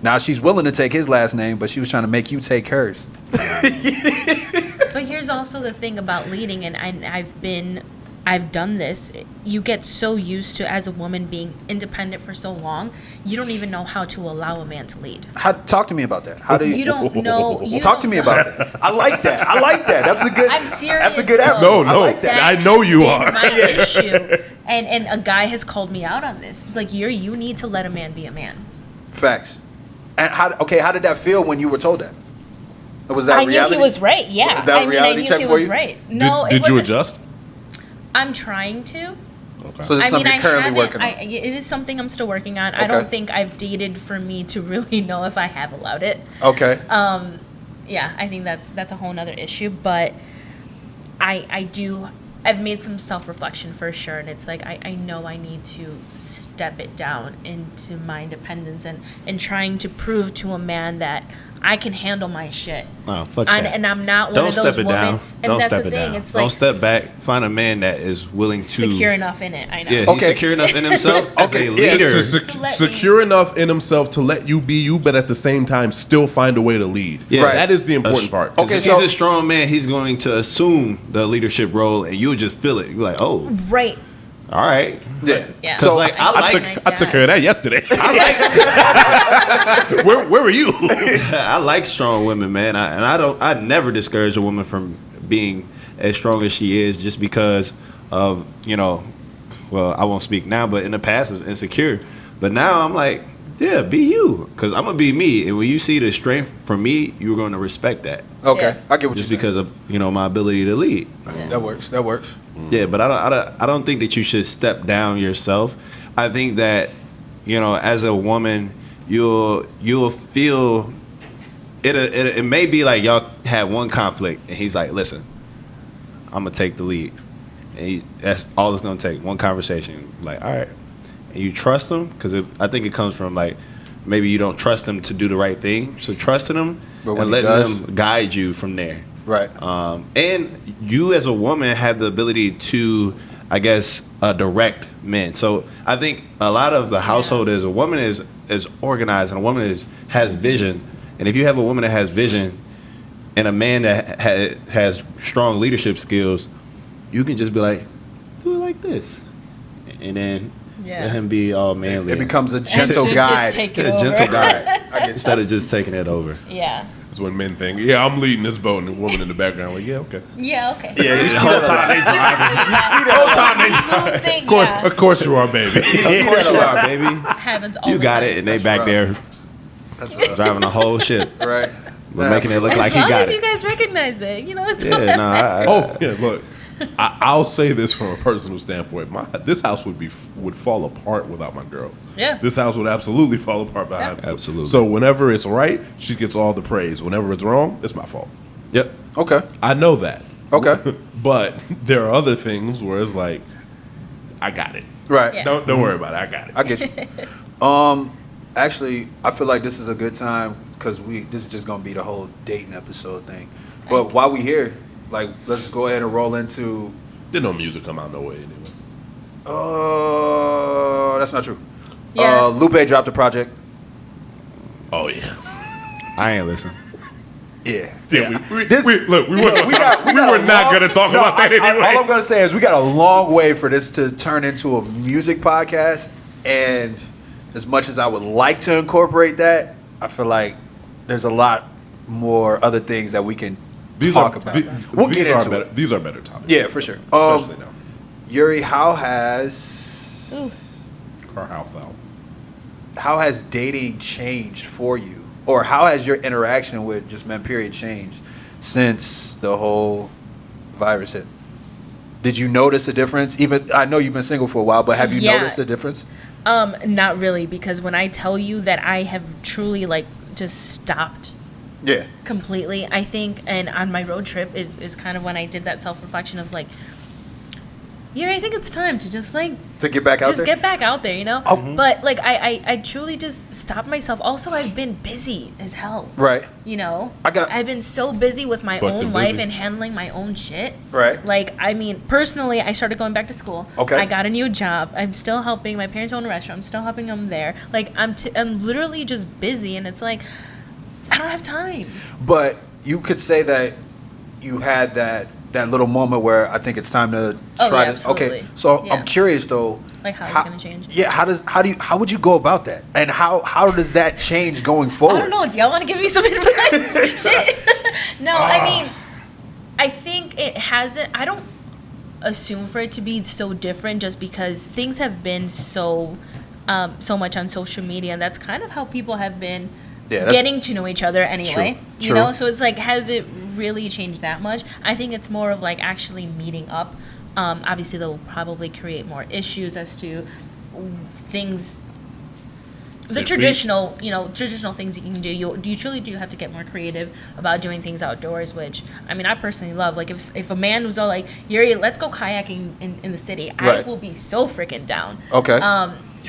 now she's willing to take his last name, but she was trying to make you take hers. But here's also the thing about leading, and I've done this. You get so used to, as a woman, being independent for so long, you don't even know how to allow a man to lead. Talk to me about that. How do You don't know. talk to me about that? I like that. That's a good. I'm serious. That's a good though. effort. No, I like that. I know you Been are. my issue, and a guy has called me out on this. It's like, you need to let a man be a man. Facts. And how did that feel when you were told that? Was that I reality? knew he was right. Yeah, Is that a reality I knew check he for was you? right. No, Did it you wasn't. adjust? I'm trying to. Okay. So this is something you're currently working on. It is something I'm still working on. I Okay. don't think I've dated for me to really know if I have allowed it. Okay. Yeah, I think that's a whole nother issue. But I've made some self-reflection for sure, and it's like I know I need to step it down into my independence and trying to prove to a man that I can handle my shit. Oh, fuck that. And I'm not one Don't of those step it women. down. And Don't that's step the it thing. down. It's like Don't step back. Find a man that is willing to secure enough in it. I know. Yeah, he's Okay. secure enough in himself as Okay, a yeah. leader. To let Secure enough in himself to let you be you, but at the same time still find a way to lead. Yeah. Right. That is the important part. Okay, Okay, if so- he's a strong man, he's going to assume the leadership role, and you'll just feel it. You're like, oh, Right. all right. Yeah. Yeah. So, like, I took care of that yesterday. where were you? I like strong women, man. I never discourage a woman from being as strong as she is just because of, you know, well, I won't speak now, but in the past is insecure. But now I'm like, yeah, be you, because I'm gonna be me, and when you see the strength from me, you're going to respect that, Okay. Yeah. I get what just you're saying. because of, you know, my ability to lead. That works. Yeah, but I don't think that you should step down yourself. I think that, you know, as a woman, you'll feel it may be like y'all had one conflict, and he's like, listen, I'm gonna take the lead, and that's all it's gonna take, one conversation. Like, all right, and you trust him, because I think it comes from, like, maybe you don't trust him to do the right thing, so trusting him But when and he letting does- him guide you from there. Right. And you as a woman have the ability to, I guess, direct men. So I think a lot of the household is a woman is organized, and a woman has vision. And if you have a woman that has vision and a man that has strong leadership skills, you can just be like, do it like this, and then Yeah. let him be all manly. It becomes a gentle And guide. just take it a over. gentle guy I get instead of just taking it over. Yeah. That's when men think, yeah, I'm leading this boat, and the woman in the background like, yeah, okay. Yeah. Okay. Yeah, you The see whole that a lot. time they driving. You see that a lot. Thing, Of course, yeah. of course you are, baby. Of course you are, baby. Happens all You the got time. it, and they That's back rough. there That's rough. driving the whole ship, Right. but making it look As like he long got as you it. guys recognize it, you know, it's Yeah, fine. no, I Oh, yeah, look. I'll say this from a personal standpoint. This house would fall apart without my girl. Yeah. This house would absolutely fall apart without her. Absolutely. So whenever it's right, she gets all the praise. Whenever it's wrong, it's my fault. Yep. Okay. I know that. Okay. But there are other things where it's like, I got it. Right. Yeah. Don't worry about it. I got it. I get you. Actually, I feel like this is a good time because this is just gonna be the whole dating episode thing. But while we here, like, let's just go ahead and roll into. Did no music come out no way anyway. That's not true. Yeah, Lupe dropped a project. Oh yeah. I ain't listen. Yeah. Yeah, we were got- not going to talk about that anyway. All I'm gonna say is we got a long way for this to turn into a music podcast, and as much as I would like to incorporate that, I feel like there's a lot more other things that we can talk about. We'll get into it. These are better topics. Yeah, for sure. Especially now. Yuri, how has dating changed for you, or how has your interaction with just men period changed since the whole virus hit? Did you notice a difference? Even I know you've been single for a while, but have you noticed a difference? Not really, because when I tell you that I have truly like just stopped completely, I think, and on my road trip is kind of when I did that self-reflection of like, yeah, I think it's time to just like to get back out there. Just get back out there, you know. But like I truly just stopped myself. Also, I've been busy as hell. Right. You know. I've been so busy with my own life and handling my own shit. Right. Like, I mean, personally, I started going back to school. Okay. I got a new job. I'm still helping my parents own a restaurant. I'm still helping them there. Like, I'm literally just busy, and it's like I don't have time. But you could say that you had that little moment where I think it's time to try to. Absolutely. Okay, so I'm curious though. Like how it's gonna change? Yeah, how would you go about that, and how does that change going forward? I don't know. Do y'all want to give me some advice? Shit. No, I mean, I think it hasn't. I don't assume for it to be so different just because things have been so much on social media, and that's kind of how people have been getting to know each other anyway. True. You know, so it's like, has it really changed that much? I think it's more of like actually meeting up. Obviously, they'll probably create more issues as to things. The traditional things you can do. You truly do have to get more creative about doing things outdoors, which, I mean, I personally love. Like, if a man was all like, Yuri, let's go kayaking in the city, I will be so freaking down. Okay.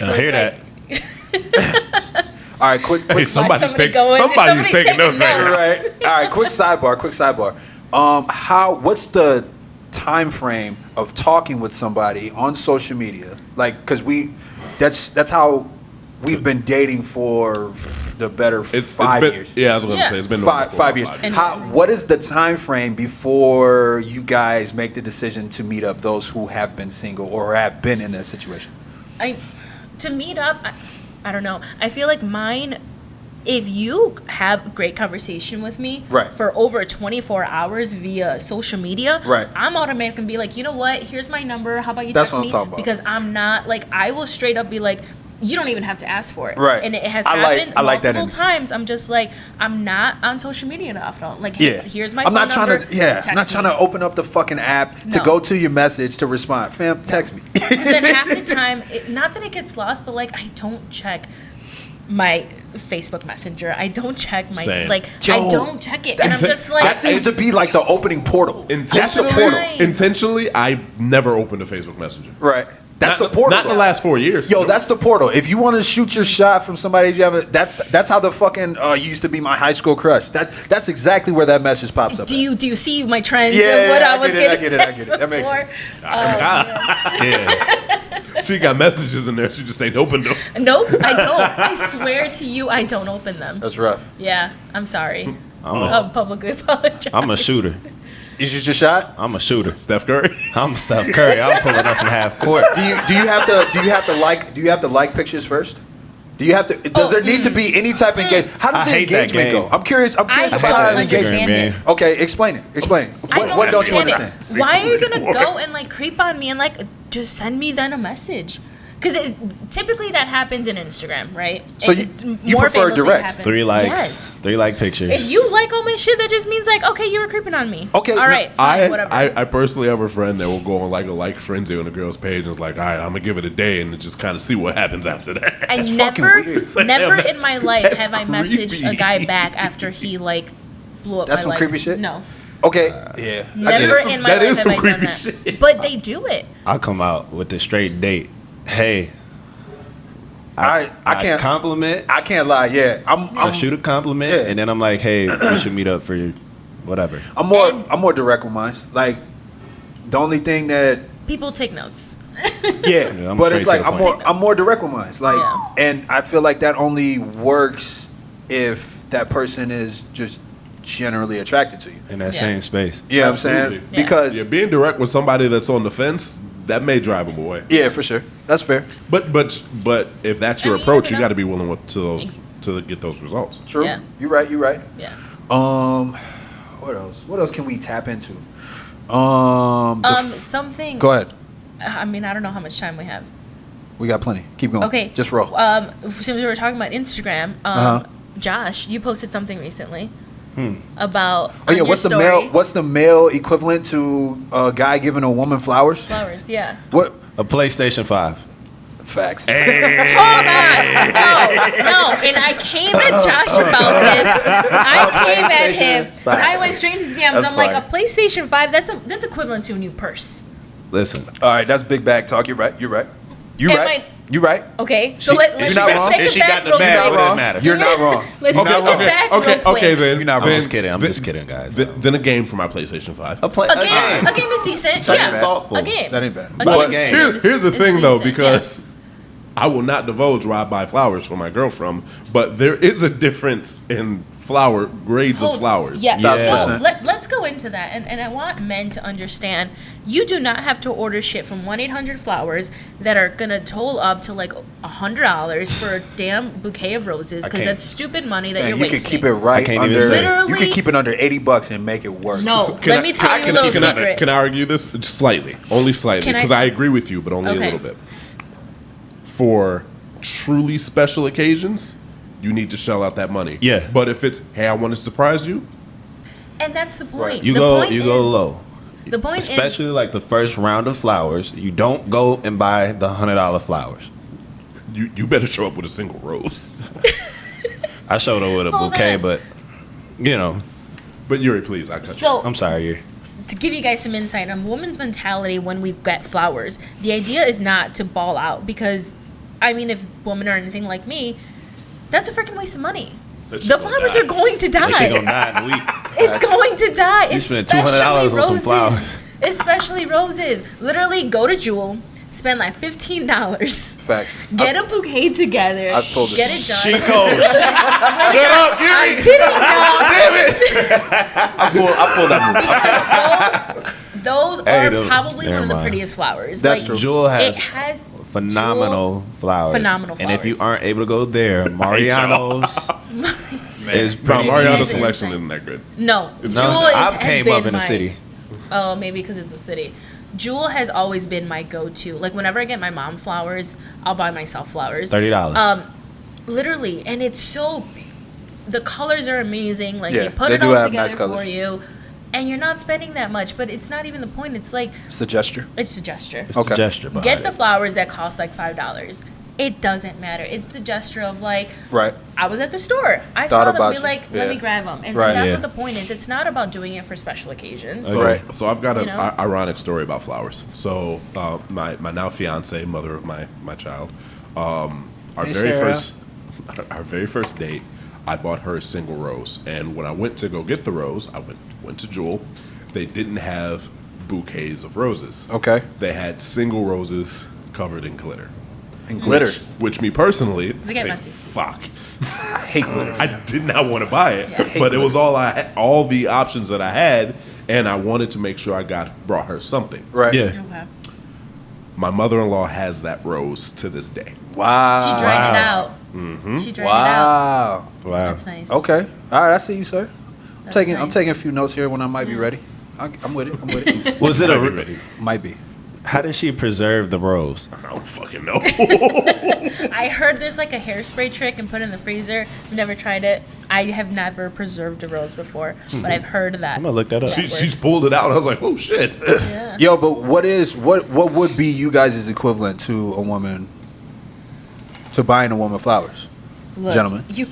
So hear that. All right, quick. Hey, somebody's taking notes right. All right, quick sidebar. What's the time frame of talking with somebody on social media? Like, because that's how we've been dating for the better 5 years. Yeah, I was going to say it's been five years. What is the time frame before you guys make the decision to meet up? Those who have been single or have been in that situation. To meet up, I don't know. I feel like mine, if you have a great conversation with me for over 24 hours via social media, I'm automatically going to be like, you know what? Here's my number. How about you text me? That's what I'm talking about. Because I'm not, like, I will straight up be like, you don't even have to ask for it. Right. And it has happened multiple times. I'm just like, I'm not on social media enough. Like, hey, here's my phone number. I'm not trying to open up the fucking app to go to your message to respond. Fam, text me. Because then half the time, not that it gets lost, but like I don't check my Facebook Messenger. I don't check my I don't check it, and I'm just like, that seems to be like the opening portal. That's the portal. Intentionally, I never opened a Facebook Messenger. Right. That's the portal. Not the last 4 years. Yo, that's the portal. If you want to shoot your shot from somebody you haven't, that's how the fucking you used to be my high school crush. That's exactly where that message pops up. Do you see my trends and what I was getting? I get it. That makes sense. Yeah. She got messages in there. She just ain't opened them. Nope, I don't. I swear to you, I don't open them. That's rough. Yeah, I'm sorry. I'll publicly apologize. I'm a shooter. You shoot your shot? I'm a shooter. Steph Curry. I'm Steph Curry. I'm pulling up from half court. Do you have to like pictures first? Do you have to? Does there need to be any type of engagement? How does the engagement go? I'm curious about how the engagement game. Okay, explain it. What don't you understand? Why are you gonna go and like creep on me and like just send me then a message? Because typically that happens in Instagram, right? So you prefer direct? Happens. 3 likes, yes. 3 like pictures. If you like all my shit, that just means like, okay, you were creeping on me. Okay, all right, fine, whatever. I personally have a friend that will go on like a like frenzy on a girl's page and is like, all right, I'm gonna give it a day and just kind of see what happens after that. I never in my life have I messaged a guy back after he like blew up. That's some my creepy likes. shit. No. Okay. Yeah. Never in my life have I done that. Shit. But they do it. I'll come out with the straight date. Hey. I can't compliment. I can't lie. Yeah, I shoot a compliment, and then I'm like, "Hey, we should meet up for whatever." I'm more direct with mine. Like, the only thing that people take notes. Yeah, but it's like I'm more direct with mine. Like, and I feel like that only works if that person is just generally attracted to you in that same space. You know what I'm saying? Yeah. Because being direct with somebody that's on the fence, that may drive them away. Yeah, for sure. That's fair. But if that's your approach, you got to be willing to get those results. True. Yeah. You're right. Yeah. What else? What else can we tap into? Something. Go ahead. I mean, I don't know how much time we have. We got plenty. Keep going. Okay. Just roll. Since we were talking about Instagram, Josh, you posted something recently about. Oh yeah, on your story. What's the male equivalent to a guy giving a woman flowers? Flowers, yeah. What? A PlayStation 5. Facts. Hold on. No. And I came at Josh about this. I came at him. I went straight to his DMs. That's I'm like, fire. a PlayStation 5, that's equivalent to a new purse. Listen, All right, that's big bag talk. You're right. You're right. You're Am right. I- You're right. Okay, so She- let's you're not wrong. take If it she back got the real bag, quick. it doesn't matter. You're not wrong. Let's You're take not it wrong. back okay, real quick. okay, then. You're not I'm wrong. just kidding. I'm just kidding, guys. Then a game for my PlayStation 5. A play A game is decent. Something Yeah, thoughtful. a game. That ain't bad. A But game. game. Here's the It's thing, though, decent, because yes. I will not divulge where I buy flowers for my girl from, but there is a difference in grades of flowers. Yeah, Yeah. so let's go into that. And I want men to understand you do not have to order shit from 1-800-Flowers that are going to toll up to like $100 for a damn bouquet of roses because can't. that's stupid money that Man, you're you can wasting. keep it right I can't even under. say. Literally- You can keep it under $80 and make it work. No, So let me tell you a little secret. Can I argue this? Just slightly. Only slightly. Can I- Because I agree with you, but only Okay. a little bit. For truly special occasions, you need to shell out that money. Yeah. But if it's, hey, I want to surprise you, And that's the point. You The go point go is- low. The point Especially like the first round of flowers. You don't go and buy the $100 flowers. you better show up with a single rose. I showed her with a Hold bouquet, on. but you know, But Yuri, please, I cut is, you. so I'm sorry. You. to give you guys some insight on women's mentality when we get flowers, the idea is not to ball out because, I mean, if women are anything like me, that's a freaking waste of money. That shit The gonna flowers die. are going to die. That shit gonna die in a week. It's going to die. You spend especially $200 on some roses. flowers. Especially roses. Literally, go to Jewel, spend like $15, Facts. get a bouquet together, I've told this. get it done. Chico, shut up, I'm Yuri. kidding, no. I pulled that move. Those Hey, are those- probably never one of the mind. prettiest flowers. That's like, true. Jewel has It has phenomenal flowers. Phenomenal And if you flowers. aren't able to go there, Mariano's is No, pretty Mariano's Amazing. selection isn't that good. No, No, Jewel I has came been up in my, the city. Oh, maybe because it's a city. Jewel has always been my go-to. Like whenever I get my mom flowers, I'll buy myself flowers. $30. Literally, and it's so. The colors are amazing. Like Yeah, you put they it do all have together nice colors. for you, and you're not spending that much. But it's not even the point. It's like It's the gesture. it's a gesture. It's Okay. the gesture behind Get the it. flowers that cost like $5. It doesn't matter. It's the gesture of like, Right. I was at the store. I Thought saw them. about Be you. like, let Yeah. me grab them. And Right. that's Yeah. what the point is. It's not about doing it for special occasions. So, Right. so I've got an You know? ironic story about flowers. So my now fiance, mother of my child, our Hey, very Sarah. our very first date, I bought her a single rose. And when I went to go get the rose, I went to Jewel. They didn't have bouquets of roses. Okay. They had single roses covered in glitter. And glitter. Which me personally, They get say, messy. fuck. I hate glitter. I did not want to buy it, Yeah. but it was all the options that I had, and I wanted to make sure I brought her something. Right. Yeah. Okay. My mother-in-law has that rose to this day. Wow. She dried it out. Mm-hmm. She dried it out. Wow. Wow. That's nice. Okay. All right. I see you, sir. I'm That's taking. I'm nice. taking a few notes here when I might be ready. I'm with it. I'm with it. Was it Might be a? ready. Might be. How did she preserve the rose? I don't fucking know. I heard there's like a hairspray trick and put it in the freezer. Never tried it. I have never preserved a rose before, but I've heard that. I'm gonna look that up. That She's works. pulled it out. I was like, oh shit. Yeah. Yo, but what would be you guys' equivalent to a woman to buying a woman flowers? Look, Gentlemen. You,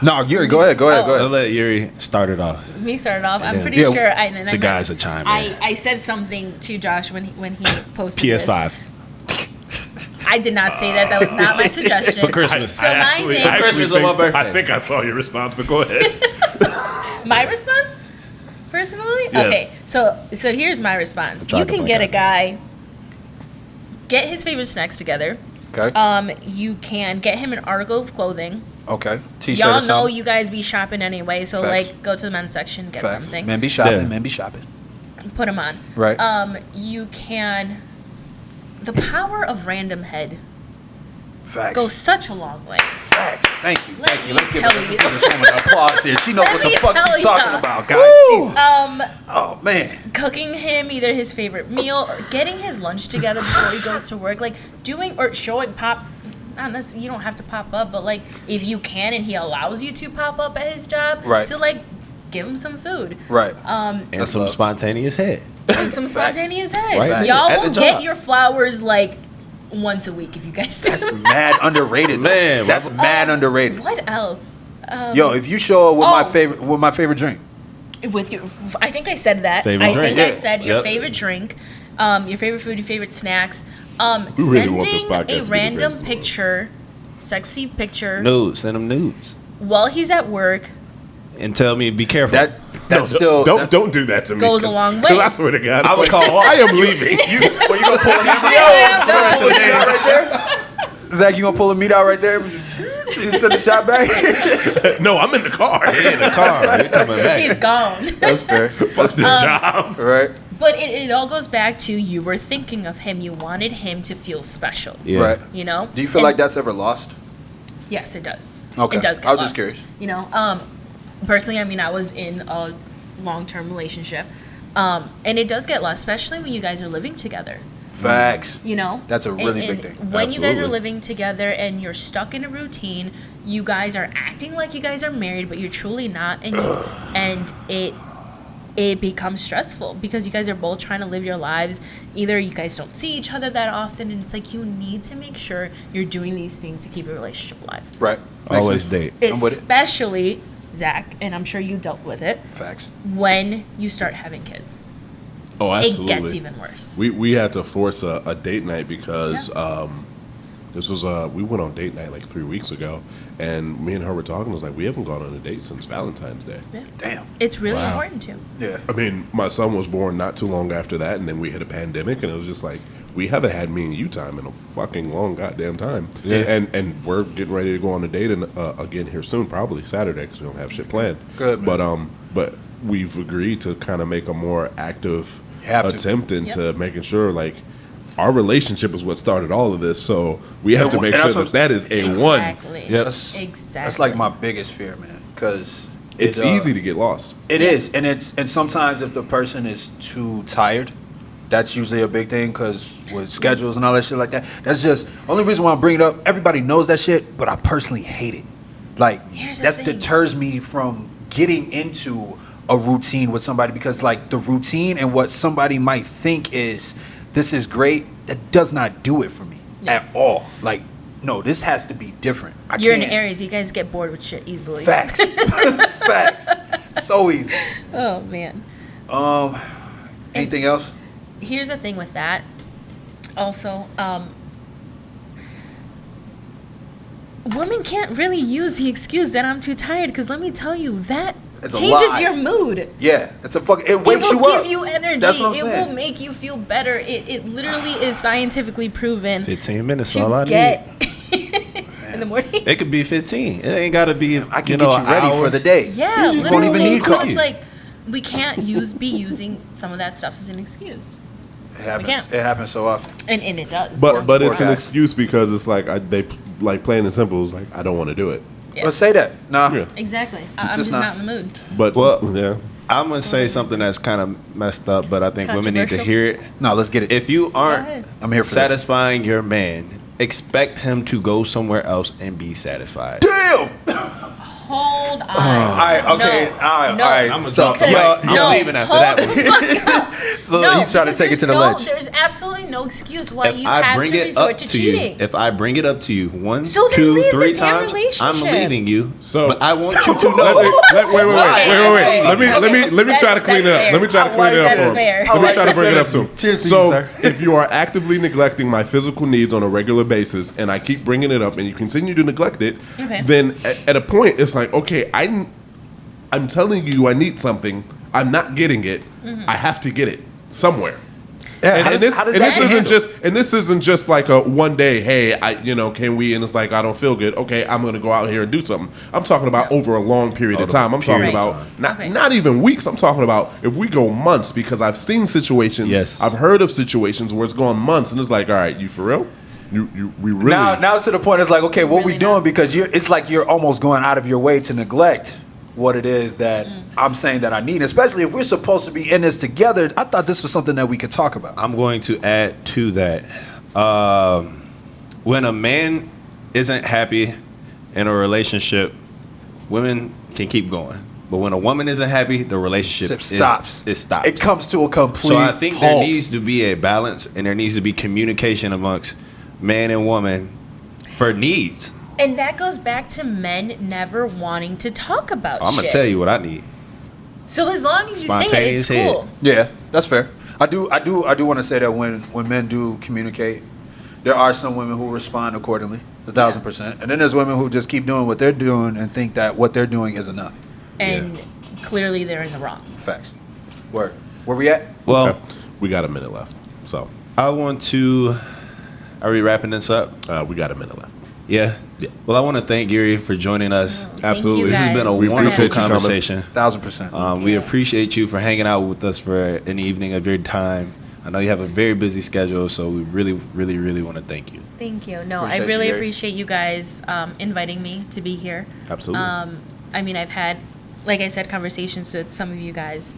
No, Yuri, go ahead. Go ahead. Go I'll ahead. let Yuri start it off. me started off. I'm then- pretty Yeah, sure. And the guys will chime in. I said something to Josh when he posted this. PS5 I did not say that. That was not my suggestion. for Christmas. So my thing- For Christmas on my birthday. I think I saw your response, but go ahead. My response, personally, Yes. okay. So here's my response. tried You to can point get a that guy, get his favorite snacks together. Okay. You can get him an article of clothing. Okay. T-shirt. Y'all or know something. you guys be shopping anyway, so Facts. like go to the men's section, get Facts. something, Men be shopping. Yeah. Men be shopping. put them on. Right. You can. The power of random head. Facts. go such a long way. Facts. Thank you. Let Thank you. me Let's give tell this you. woman an applause here. She knows Let what the me fuck tell she's ya. talking about, guys. Jesus. Oh, man. Cooking him either his favorite meal or getting his lunch together before he goes to work, like doing or showing pop. Not necessarily, you don't have to pop up, but like if you can and he allows you to pop up at his job, Right. to like give him some food, Right. And That's some love. spontaneous head. and some spontaneous head. Right. Y'all At the will get job. your flowers like once a week if you guys do. That's mad underrated, though. Man, That's mad underrated. What else? Yo, if you show up with Oh. my favorite drink, With your, I think I said that. Favorite I drink. think I Yeah. said your Yep. favorite drink, your favorite food, your favorite snacks. We really want this Sending podcast to be a the random greatest in the world. picture, sexy picture, Nudes. Send them nudes. while he's at work And tell me, be careful. that's No, still don't do that to me. Goes a 'cause- long 'cause way. I swear to God, I it's would like, call- I am leaving. you gonna pull a meat Yeah, out? I'm Pull a meat out right there? Zach, you gonna pull a meat out right there? You send a shot back? No, I'm in the car. He in the car. He coming back. He's gone. That's fair. Fuck the job. Right. But it all goes back to you were thinking of him. You wanted him to feel special. Yeah. Right. You know? Do you feel And- like that's ever lost? Yes, it does. Okay. It does get I was just lost. curious. You know, personally, I mean, I was in a long-term relationship, and it does get lost, especially when you guys are living together. Facts. You know, That's a really And big thing. When you guys are Absolutely. living together and you're stuck in a routine, you guys are acting like you guys are married, but you're truly not, and it becomes stressful because you guys are both trying to live your lives. Either you guys don't see each other that often, and it's like you need to make sure you're doing these things to keep your relationship alive. Right. Always date. I'm with it. Especially Zach, and I'm sure you dealt with it Facts. when you start having kids. Oh, absolutely. It gets even worse. We had to force a date night because this was we went on date night like 3 weeks ago, and me and her were talking. I was like, we haven't gone on a date since Valentine's Day. Damn. It's really important to. Yeah. I mean, my son was born not too long after that, and then we hit a pandemic, and it was just like we haven't had me and you time in a fucking long goddamn time. Yeah. And we're getting ready to go on a date and again here soon, probably Saturday, because we don't have shit planned. Good, man. But we've agreed to kind of make a more active Have to. attempt into making sure like. Our relationship is what started all of this, so we have to make And sure that's that is A1. Exactly. Yep. Exactly. That's like my biggest fear, man. Because It's easy to get lost. It is, and sometimes if the person is too tired, that's usually a big thing. Because with schedules and all that shit like that, that's just only reason why I'm bringing it up. Everybody knows that shit, but I personally hate it. Like Here's the that thing. deters me from getting into a routine with somebody because like the routine and what somebody might think is this is great, that does not do it for me at all. Like no, this has to be different. You're can't. in Aries. You guys get bored with shit easily. Facts, facts, so easy. Oh man. Anything else? Here's the thing with that. Also, women can't really use the excuse that I'm too tired because let me tell you that It's a changes lie. your mood. Yeah, it's a fucking. It wakes It you will up. give you energy. That's what I'm it saying. will make you feel better. It literally is scientifically proven 15 minutes, to all I get need. in the morning. It could be 15. It ain't got to be, I can you get know, you an ready hour. for the day. Yeah, you just literally. don't even need so coffee. it's like we can't be using some of that stuff as an excuse, It happens. can't. It happens so often. and it does. But it's an guys. excuse because it's like they like plain and simple. It's like I don't want to do it. Yeah. Let's say that. Nah. Yeah. Exactly. I'm Just just not. not in the mood. But Well, yeah, I'm going to say something that's kind of messed up, but I think women need to Controversial? hear it. No, let's get it. If you aren't ahead. I'm here for satisfying your man, expect him to go somewhere else and be satisfied. this. Damn. Hold on. All right. Okay. No. All right. No. All right. I'm So, Because- yo, I'm no, leaving after hold that one. so No, he's trying to because take it to the there's ledge. There's absolutely no excuse why If you I have bring to it resort up to to you, cheating. if I bring it up to you one, So then two, leave the 3 damn times, I'm relationship. leaving you. So- but I want you to wait, know. wait. Let me try to That's clean it up. fair. Let me try to I clean it like up that's for him. fair. Let me like try to this bring it up to energy. him. Cheers to so you, sir. if you are actively neglecting my physical needs on a regular basis, and I keep bringing it up, and you continue to neglect it, Okay. then at a point it's like, okay, I'm telling you I need something. I'm not getting it. Mm-hmm. I have to get it somewhere. Yeah, And, how and does that this isn't handle? this isn't just like a one day. Hey, can we? And it's like I don't feel good. Okay, I'm gonna go out here and do something. I'm talking about over a long period of time. I'm talking Right. about Okay. not even weeks. I'm talking about if we go months because I've seen situations. Yes. I've heard of situations where it's gone months and it's like, all right, you for real? we really now it's to the point. It's like, okay, what we Really doing? not. Because it's like you're almost going out of your way to neglect what it is that I'm saying that I need. Especially if we're supposed to be in this together. I thought this was something that we could talk about. I'm going to add to that. When a man isn't happy in a relationship, women can keep going. But when a woman isn't happy, the relationship Stops. It stops. It comes to a complete So I think there halt. needs to be a balance, and there needs to be communication amongst man and woman for needs. And that goes back to men never wanting to talk about I'm shit. gonna tell you what I need. So as long as you say it, it's Spontaneous head. cool. Yeah, that's fair. I do want to say that when men do communicate, there are some women who respond accordingly, 1,000%, and then there's women who just keep doing what they're doing and think that what they're doing is enough. And clearly they're in the wrong. Facts. Where we at? Well, Okay. We got a minute left. So I want to. Are we wrapping this up? we got a minute left. Yeah. Yeah. Well, I want to thank Yuri for joining us. Thank Absolutely. you This has guys been a We for- wonderful appreciate you coming. conversation. 1,000%. We you. appreciate you for hanging out with us for an evening of your time. I know you have a very busy schedule, so we really, really, really want to thank you. Thank you. No, Appreciate I you, really Yuri. appreciate you guys inviting me to be here. Absolutely. I mean, I've had, like I said, conversations with some of you guys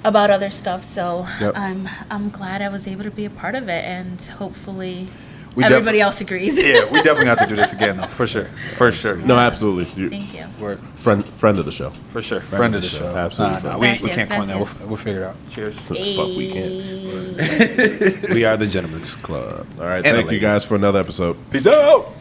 about other stuff, so Yep. I'm glad I was able to be a part of it, and hopefully We everybody else agrees. Yeah, we definitely have to do this again, though, for sure. For sure. No, absolutely. Thank you. Word. Friend of the show. For sure. Friend of the show. Absolutely. Nah, Gracias, we can't coin that. gracias. We'll figure it out. Cheers. Fuck, we can't. We are the Gentlemen's Club. All right. And a Thank you lady. guys for another episode. Peace out.